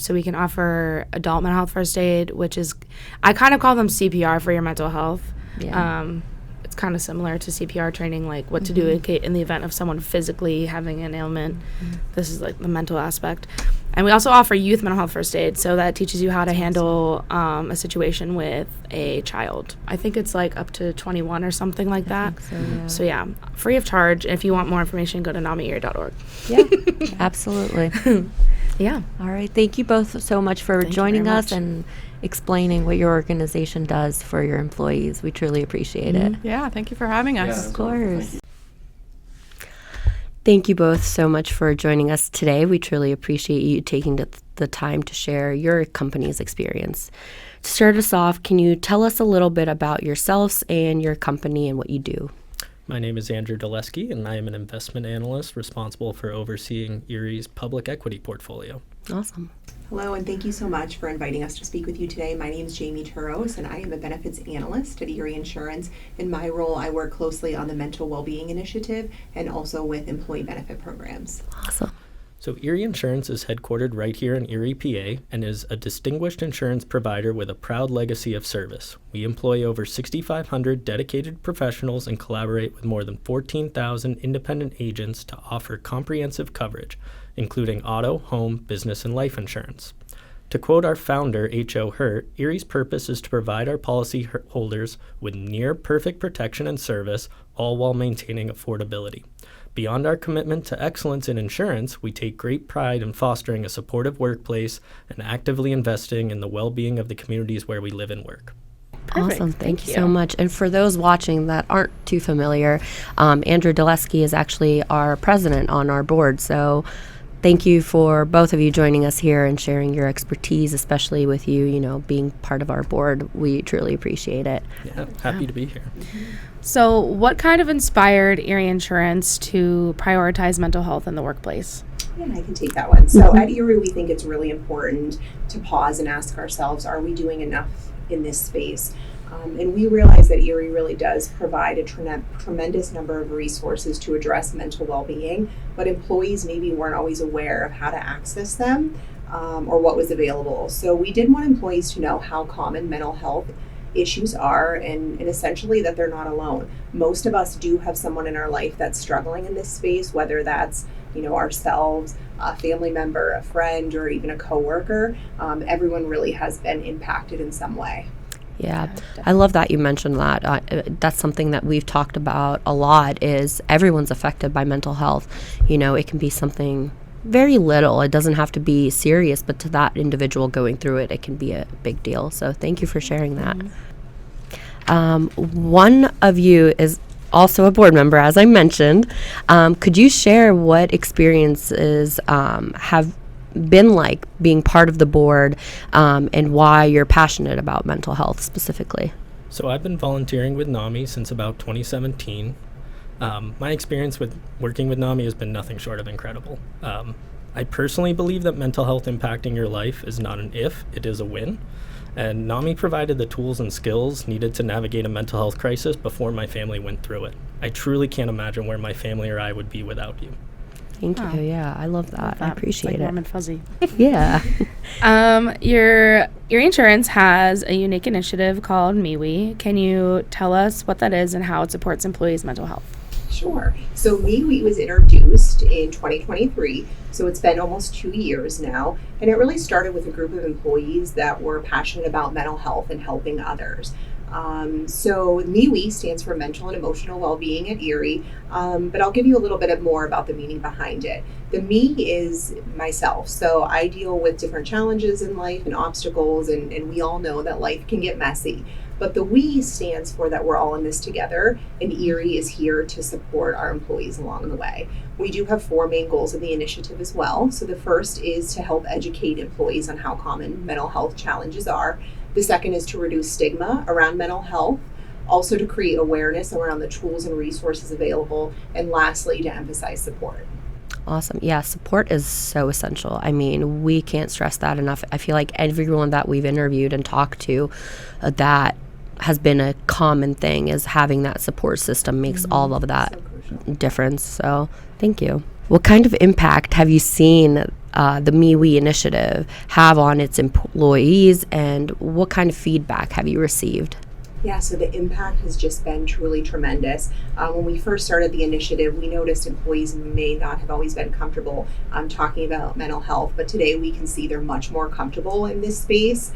Speaker 2: So we can offer adult mental health first aid, which is, I kind of call them CPR for your mental health. It's kind of similar to CPR training, like what to do in the event of someone physically having an ailment. This is like the mental aspect. And we also offer youth mental health first aid, so that teaches you how to handle a situation with a child. I think it's like up to 21 or something like that. So yeah, free of charge. If you want more information, go to NAMIErie.org.
Speaker 3: Yeah, absolutely.
Speaker 2: Yeah.
Speaker 3: All right. Thank you both so much for joining us and explaining what your organization does for your employees. We truly appreciate it.
Speaker 5: Yeah, thank you for having us.
Speaker 3: Of course. Thank you both so much for joining us today. We truly appreciate you taking the time to share your company's experience. To start us off, can you tell us a little bit about yourselves and your company and what you do?
Speaker 7: My name is Andrew Dylewski, and I am an investment analyst responsible for overseeing Erie's public equity portfolio.
Speaker 3: Awesome.
Speaker 8: Hello, and thank you so much for inviting us to speak with you today. My name is Jayme Turos, and I am a benefits analyst at Erie Insurance. In my role, I work closely on the mental well-being initiative and also with employee benefit programs.
Speaker 3: Awesome.
Speaker 7: So Erie Insurance is headquartered right here in Erie, PA, and is a distinguished insurance provider with a proud legacy of service. We employ over 6,500 dedicated professionals and collaborate with more than 14,000 independent agents to offer comprehensive coverage, including auto, home, business, and life insurance. To quote our founder, H.O. Hurt, Erie's purpose is to provide our policy holders with near-perfect protection and service, all while maintaining affordability. Beyond our commitment to excellence in insurance, we take great pride in fostering a supportive workplace and actively investing in the well-being of the communities where we live and work.
Speaker 2: Perfect.
Speaker 3: Awesome. Thank you so much. And for those watching that aren't too familiar, Andrew Dylewski is actually our president on our board. So thank you for both of you joining us here and sharing your expertise, especially with you, being part of our board. We truly appreciate it.
Speaker 7: Yeah, happy to be here.
Speaker 2: So what kind of inspired Erie Insurance to prioritize mental health in the workplace?
Speaker 8: Yeah, I can take that one. So at Erie, we think it's really important to pause and ask ourselves, are we doing enough in this space? And we realize that Erie really does provide a tremendous number of resources to address mental well-being, but employees maybe weren't always aware of how to access them or what was available. So we did want employees to know how common mental health issues are and essentially that they're not alone. Most of us do have someone in our life that's struggling in this space, whether that's ourselves, a family member, a friend, or even a coworker. Everyone really has been impacted in some way.
Speaker 3: Yeah, I love that you mentioned that. That's something that we've talked about a lot is everyone's affected by mental health. It can be something very little. It doesn't have to be serious, but to that individual going through it, it can be a big deal. So thank you for sharing that. One of you is also a board member, as I mentioned. Could you share what experiences have been like being part of the board and why you're passionate about mental health specifically?
Speaker 7: So I've been volunteering with NAMI since about 2017. My experience with working with NAMI has been nothing short of incredible. I personally believe that mental health impacting your life is not an if, it is a when. And NAMI provided the tools and skills needed to navigate a mental health crisis before my family went through it. I truly can't imagine where my family or I would be without you.
Speaker 3: Thank you. Yeah, I love that. I appreciate
Speaker 2: it's like
Speaker 3: it.
Speaker 2: warm and fuzzy.
Speaker 3: Yeah.
Speaker 2: Your Erie Insurance has a unique initiative called MeWe. Can you tell us what that is and how it supports employees' mental health?
Speaker 8: Sure. So MeWe was introduced in 2023, so it's been almost 2 years now, and it really started with a group of employees that were passionate about mental health and helping others. So MeWe stands for Mental and Emotional Wellbeing at Erie, but I'll give you a little bit more about the meaning behind it. The me is myself, so I deal with different challenges in life and obstacles, and we all know that life can get messy. But the we stands for that we're all in this together, and Erie is here to support our employees along the way. We do have 4 main goals of the initiative as well. So the first is to help educate employees on how common mental health challenges are. The second is to reduce stigma around mental health, also to create awareness around the tools and resources available, and lastly, to emphasize support.
Speaker 3: Awesome. Yeah, support is so essential. I mean, we can't stress that enough. I feel like everyone that we've interviewed and talked to, that has been a common thing, is having that support system makes all of that difference. So thank you. What kind of impact have you seen the MeWe initiative have on its employees, and what kind of feedback have you received?
Speaker 8: Yeah, so the impact has just been truly tremendous. When we first started the initiative, we noticed employees may not have always been comfortable talking about mental health, but today we can see they're much more comfortable in this space.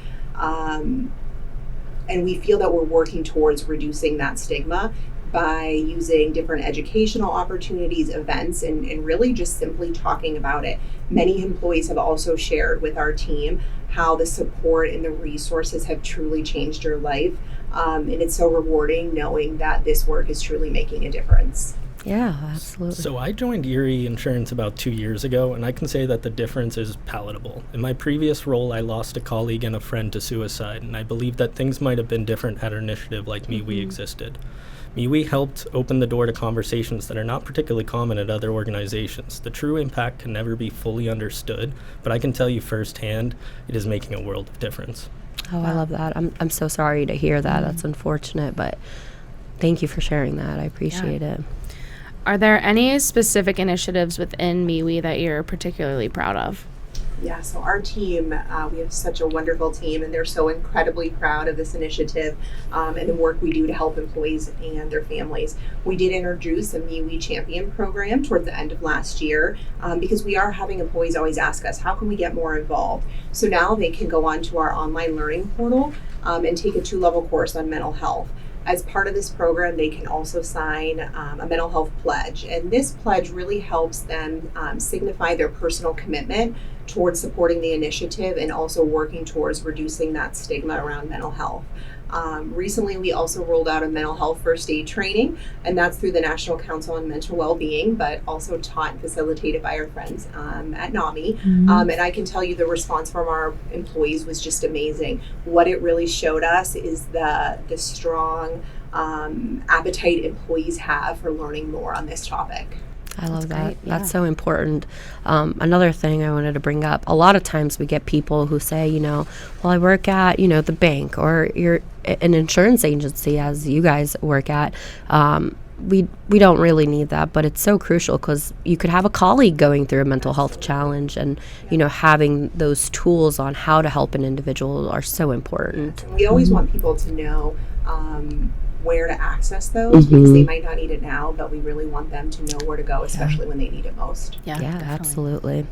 Speaker 8: And we feel that we're working towards reducing that stigma by using different educational opportunities, events, and really just simply talking about it. Many employees have also shared with our team how the support and the resources have truly changed their life. And it's so rewarding knowing that this work is truly making a difference.
Speaker 3: Yeah, absolutely.
Speaker 7: So I joined Erie Insurance about 2 years ago, and I can say that the difference is palatable. In my previous role, I lost a colleague and a friend to suicide, and I believe that things might have been different had an initiative like MeWe existed. MeWe helped open the door to conversations that are not particularly common at other organizations. The true impact can never be fully understood, but I can tell you firsthand, it is making a world of difference.
Speaker 3: Oh, I love that. I'm so sorry to hear that. That's unfortunate, but thank you for sharing that. I appreciate it.
Speaker 2: Are there any specific initiatives within MeWe that you're particularly proud of?
Speaker 8: Yeah, so our team, we have such a wonderful team, and they're so incredibly proud of this initiative and the work we do to help employees and their families. We did introduce a MeWe Champion program towards the end of last year because we are having employees always ask us, how can we get more involved? So now they can go onto our online learning portal and take a 2-level course on mental health. As part of this program, they can also sign a mental health pledge. And this pledge really helps them signify their personal commitment towards supporting the initiative and also working towards reducing that stigma around mental health. Recently, we also rolled out a mental health first aid training, and that's through the National Council on Mental Wellbeing, but also taught and facilitated by our friends at NAMI. And I can tell you the response from our employees was just amazing. What it really showed us is the strong appetite employees have for learning more on this topic.
Speaker 3: I love that.
Speaker 2: great, yeah.
Speaker 3: That's so important. Another thing I wanted to bring up, a lot of times we get people who say, well, I work at, the bank or you're an insurance agency, as you guys work at. We don't really need that, but it's so crucial because you could have a colleague going through a mental health challenge, and, having those tools on how to help an individual are so important.
Speaker 8: We always want people to know where to access those because they might not need it now, but we really want them to know where to go, especially when they need it most.
Speaker 3: Yeah,
Speaker 2: definitely.
Speaker 3: absolutely.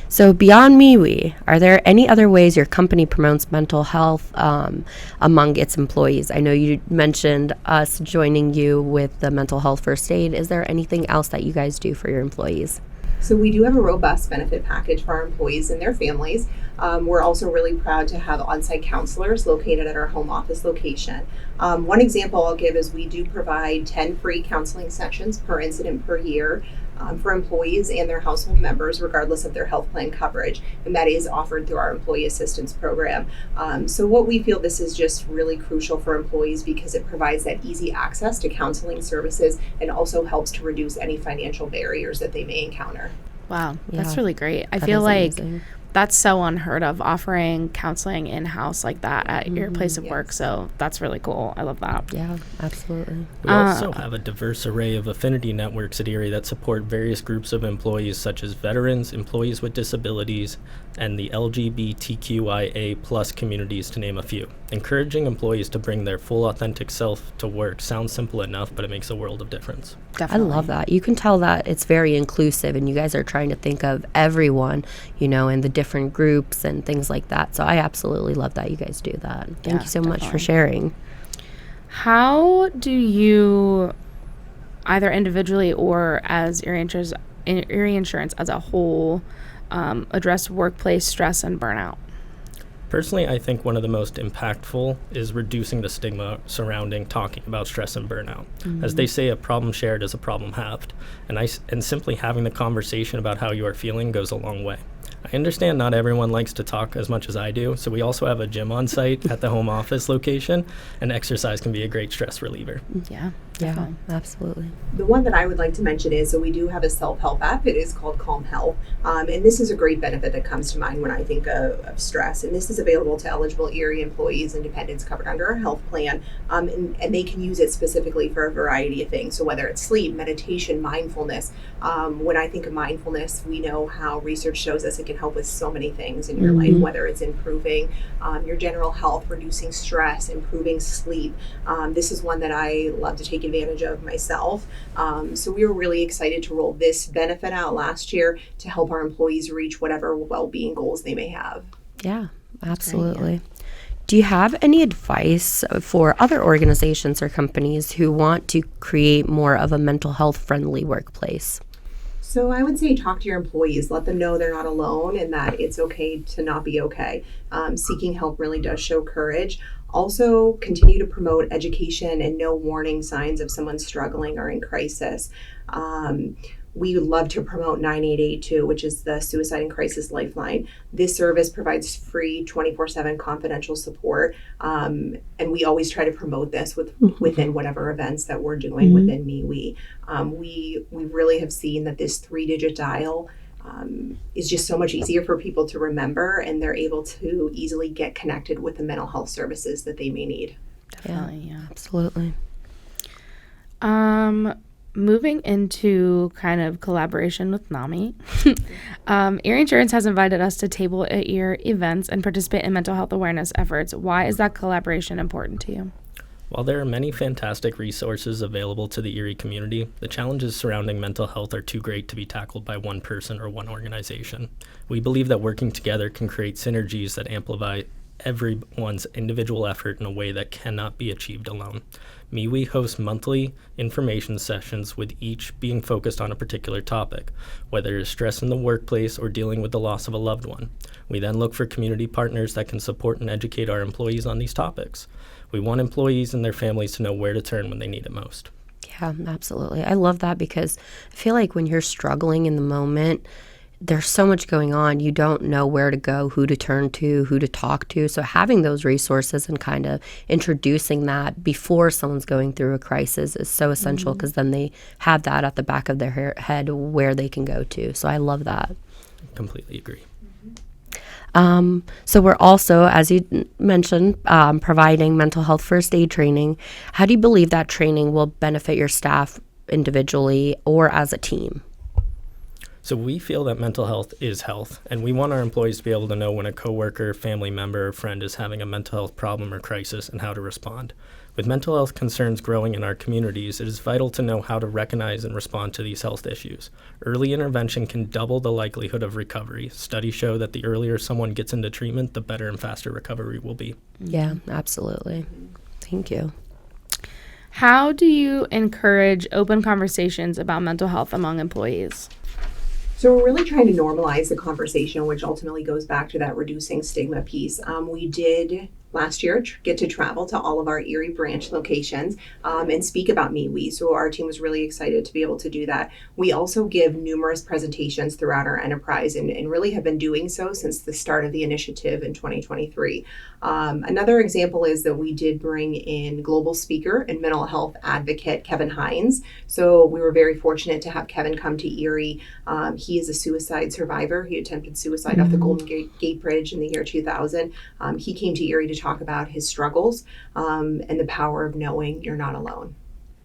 Speaker 3: So beyond MeWe, are there any other ways your company promotes mental health among its employees? I know you mentioned us joining you with the mental health first aid. Is there anything else that you guys do for your employees?
Speaker 8: So we do have a robust benefit package for our employees and their families. We're also really proud to have on-site counselors located at our home office location. One example I'll give is we do provide 10 free counseling sessions per incident per year. for employees and their household members, regardless of their health plan coverage, and that is offered through our employee assistance program. So what we feel this is just really crucial for employees because it provides that easy access to counseling services and also helps to reduce any financial barriers that they may encounter.
Speaker 2: Wow, that's
Speaker 3: Yeah.
Speaker 2: really great. I
Speaker 3: That
Speaker 2: feel
Speaker 3: is
Speaker 2: like
Speaker 3: amazing.
Speaker 2: that's so unheard of, offering counseling in-house like that at your place of work.
Speaker 8: Yes.
Speaker 2: So that's really cool. I love that.
Speaker 3: Yeah, absolutely.
Speaker 7: We also have a diverse array of affinity networks at Erie that support various groups of employees such as veterans, employees with disabilities, and the LGBTQIA plus communities, to name a few. Encouraging employees to bring their full authentic self to work sounds simple enough, but it makes a world of difference.
Speaker 2: Definitely.
Speaker 3: I love that. You can tell that it's very inclusive and you guys are trying to think of everyone, you know, in the different groups and things like that. So I absolutely love that you guys do that. Thank
Speaker 2: Yeah,
Speaker 3: you so much for
Speaker 2: definitely.
Speaker 3: sharing.
Speaker 2: How do you, either individually or as Erie Insurance as a whole, address workplace stress and burnout?
Speaker 7: Personally, I think one of the most impactful is reducing the stigma surrounding talking about stress and burnout. As they say, a problem shared is a problem halved, and simply having the conversation about how you are feeling goes a long way. I understand not everyone likes to talk as much as I do, so we also have a gym on site at the home office location, and exercise can be a great stress reliever.
Speaker 2: Yeah.
Speaker 3: Yeah,
Speaker 2: Definitely.
Speaker 3: absolutely.
Speaker 8: The one that I would like to mention is, so we do have a self-help app. It is called Calm Health. And this is a great benefit that comes to mind when I think of stress. And this is available to eligible Erie employees and dependents covered under our health plan. And they can use it specifically for a variety of things. So whether it's sleep, meditation, mindfulness. When I think of mindfulness, we know how research shows us it can help with so many things in your life, whether it's improving your general health, reducing stress, improving sleep. This is one that I love to take advantage of myself. So we were really excited to roll this benefit out last year to help our employees reach whatever well-being goals they may have.
Speaker 3: Yeah, absolutely. Do you have any advice for other organizations or companies who want to create more of a mental health friendly workplace?
Speaker 8: So I would say talk to your employees, let them know they're not alone and that it's okay to not be okay. Seeking help really does show courage. Also, continue to promote education and know warning signs of someone struggling or in crisis. We would love to promote 9882, which is the Suicide and Crisis Lifeline. This service provides free 24/7 confidential support, and we always try to promote this within whatever events that we're doing within MeWe. We really have seen that this 3-digit dial is just so much easier for people to remember, and they're able to easily get connected with the mental health services that they may need.
Speaker 2: Definitely, yeah.
Speaker 3: Absolutely.
Speaker 2: Moving into kind of collaboration with NAMI, Erie Insurance has invited us to table at your events and participate in mental health awareness efforts. Why is that collaboration important to you?
Speaker 7: While there are many fantastic resources available to the Erie community, the challenges surrounding mental health are too great to be tackled by one person or one organization. We believe that working together can create synergies that amplify everyone's individual effort in a way that cannot be achieved alone. MeWe hosts monthly information sessions with each being focused on a particular topic, whether it's stress in the workplace or dealing with the loss of a loved one. We then look for community partners that can support and educate our employees on these topics. We want employees and their families to know where to turn when they need it most.
Speaker 3: Yeah, absolutely. I love that because I feel like when you're struggling in the moment, there's so much going on. You don't know where to go, who to turn to, who to talk to. So having those resources and kind of introducing that before someone's going through a crisis is so essential because then they have that at the back of their head where they can go to. So I love that.
Speaker 7: Completely agree.
Speaker 3: So we're also, as you mentioned, providing mental health first aid training. How do you believe that training will benefit your staff individually or as a team?
Speaker 7: So we feel that mental health is health, and we want our employees to be able to know when a coworker, family member, or friend is having a mental health problem or crisis and how to respond. With mental health concerns growing in our communities, it is vital to know how to recognize and respond to these health issues. Early intervention can double the likelihood of recovery. Studies show that the earlier someone gets into treatment, the better and faster recovery will be.
Speaker 3: Yeah, absolutely. Thank you.
Speaker 2: How do you encourage open conversations about mental health among employees?
Speaker 8: So we're really trying to normalize the conversation, which ultimately goes back to that reducing stigma piece. We did last year get to travel to all of our Erie branch locations and speak about MeWe. So our team was really excited to be able to do that. We also give numerous presentations throughout our enterprise and really have been doing so since the start of the initiative in 2023. Another example is that we did bring in global speaker and mental health advocate Kevin Hines. So we were very fortunate to have Kevin come to Erie. He is a suicide survivor. He attempted suicide off the Golden Gate Bridge in the year 2000. He came to Erie to talk about his struggles and the power of knowing you're not alone.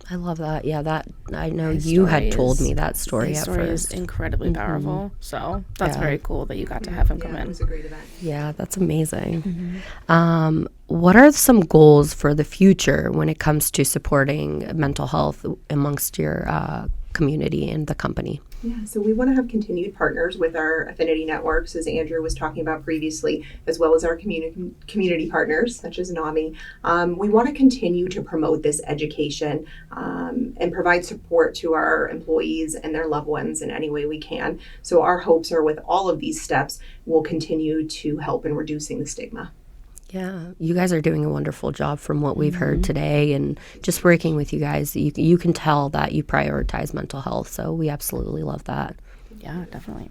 Speaker 3: I love that. Yeah, that I know
Speaker 2: His
Speaker 3: you
Speaker 2: story
Speaker 3: had told
Speaker 2: is-
Speaker 3: me that story
Speaker 2: His
Speaker 3: at
Speaker 2: story is
Speaker 3: first.
Speaker 2: incredibly powerful. So that's
Speaker 3: Yeah.
Speaker 2: very cool that you got to have him come
Speaker 8: It
Speaker 2: in.
Speaker 8: was a great event.
Speaker 3: Yeah, that's amazing. What are some goals for the future when it comes to supporting mental health amongst your community and the company?
Speaker 8: Yeah, so we want to have continued partners with our affinity networks, as Andrew was talking about previously, as well as our community partners, such as NAMI. We want to continue to promote this education and provide support to our employees and their loved ones in any way we can. So our hopes are with all of these steps, we'll continue to help in reducing the stigma.
Speaker 3: Yeah, you guys are doing a wonderful job from what we've heard today, and just working with you guys, you can tell that you prioritize mental health. So we absolutely love that.
Speaker 2: Yeah, definitely.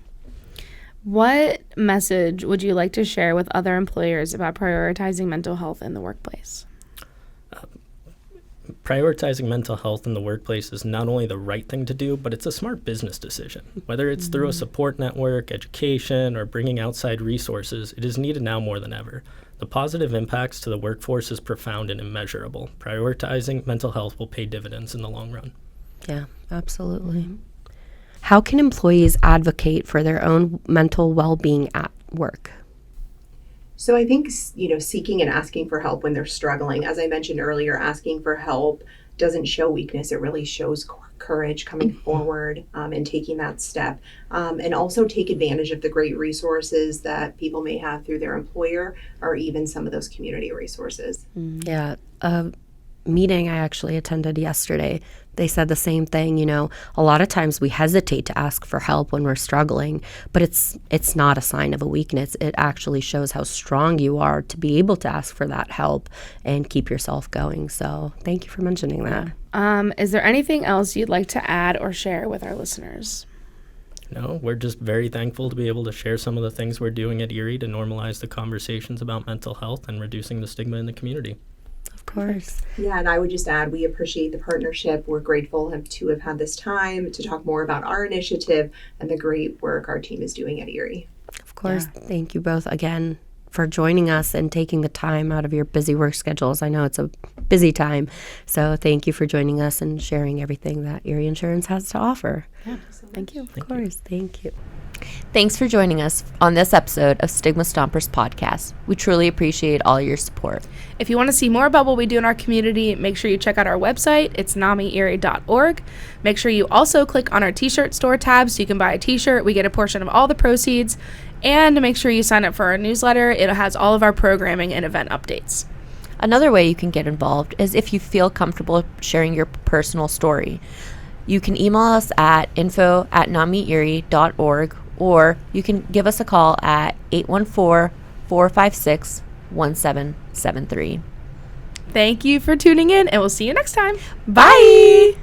Speaker 2: What message would you like to share with other employers about prioritizing mental health in the workplace?
Speaker 7: Prioritizing mental health in the workplace is not only the right thing to do, but it's a smart business decision. Whether it's through a support network, education, or bringing outside resources, it is needed now more than ever. The positive impacts to the workforce is profound and immeasurable. Prioritizing mental health will pay dividends in the long run.
Speaker 3: Yeah, absolutely. How can employees advocate for their own mental well-being at work?
Speaker 8: So I think, seeking and asking for help when they're struggling, as I mentioned earlier, asking for help doesn't show weakness. It really shows courage coming forward and taking that step. And also take advantage of the great resources that people may have through their employer or even some of those community resources.
Speaker 3: Yeah, a meeting I actually attended yesterday, they said the same thing. A lot of times we hesitate to ask for help when we're struggling, but it's not a sign of a weakness. It actually shows how strong you are to be able to ask for that help and keep yourself going. So thank you for mentioning that.
Speaker 2: Is there anything else you'd like to add or share with our listeners?
Speaker 7: No, we're just very thankful to be able to share some of the things we're doing at Erie to normalize the conversations about mental health and reducing the stigma in the community.
Speaker 3: Of course.
Speaker 8: Yeah, and I would just add, we appreciate the partnership. We're grateful to have had this time to talk more about our initiative and the great work our team is doing at Erie.
Speaker 3: Of course. Yeah. Thank you both again for joining us and taking the time out of your busy work schedules. I know it's a busy time. So thank you for joining us and sharing everything that Erie Insurance has to offer.
Speaker 2: Yeah, thank you.
Speaker 3: Of course. Thank you. Thanks for joining us on this episode of Stigma Stompers Podcast. We truly appreciate all your support.
Speaker 2: If you want to see more about what we do in our community, make sure you check out our website. It's namierie.org. Make sure you also click on our t-shirt store tab so you can buy a t-shirt. We get a portion of all the proceeds. And make sure you sign up for our newsletter. It has all of our programming and event updates.
Speaker 3: Another way you can get involved is if you feel comfortable sharing your personal story. You can email us at info@namierie.org, or you can give us a call at 814-456-1773.
Speaker 2: Thank you for tuning in, and we'll see you next time. Bye!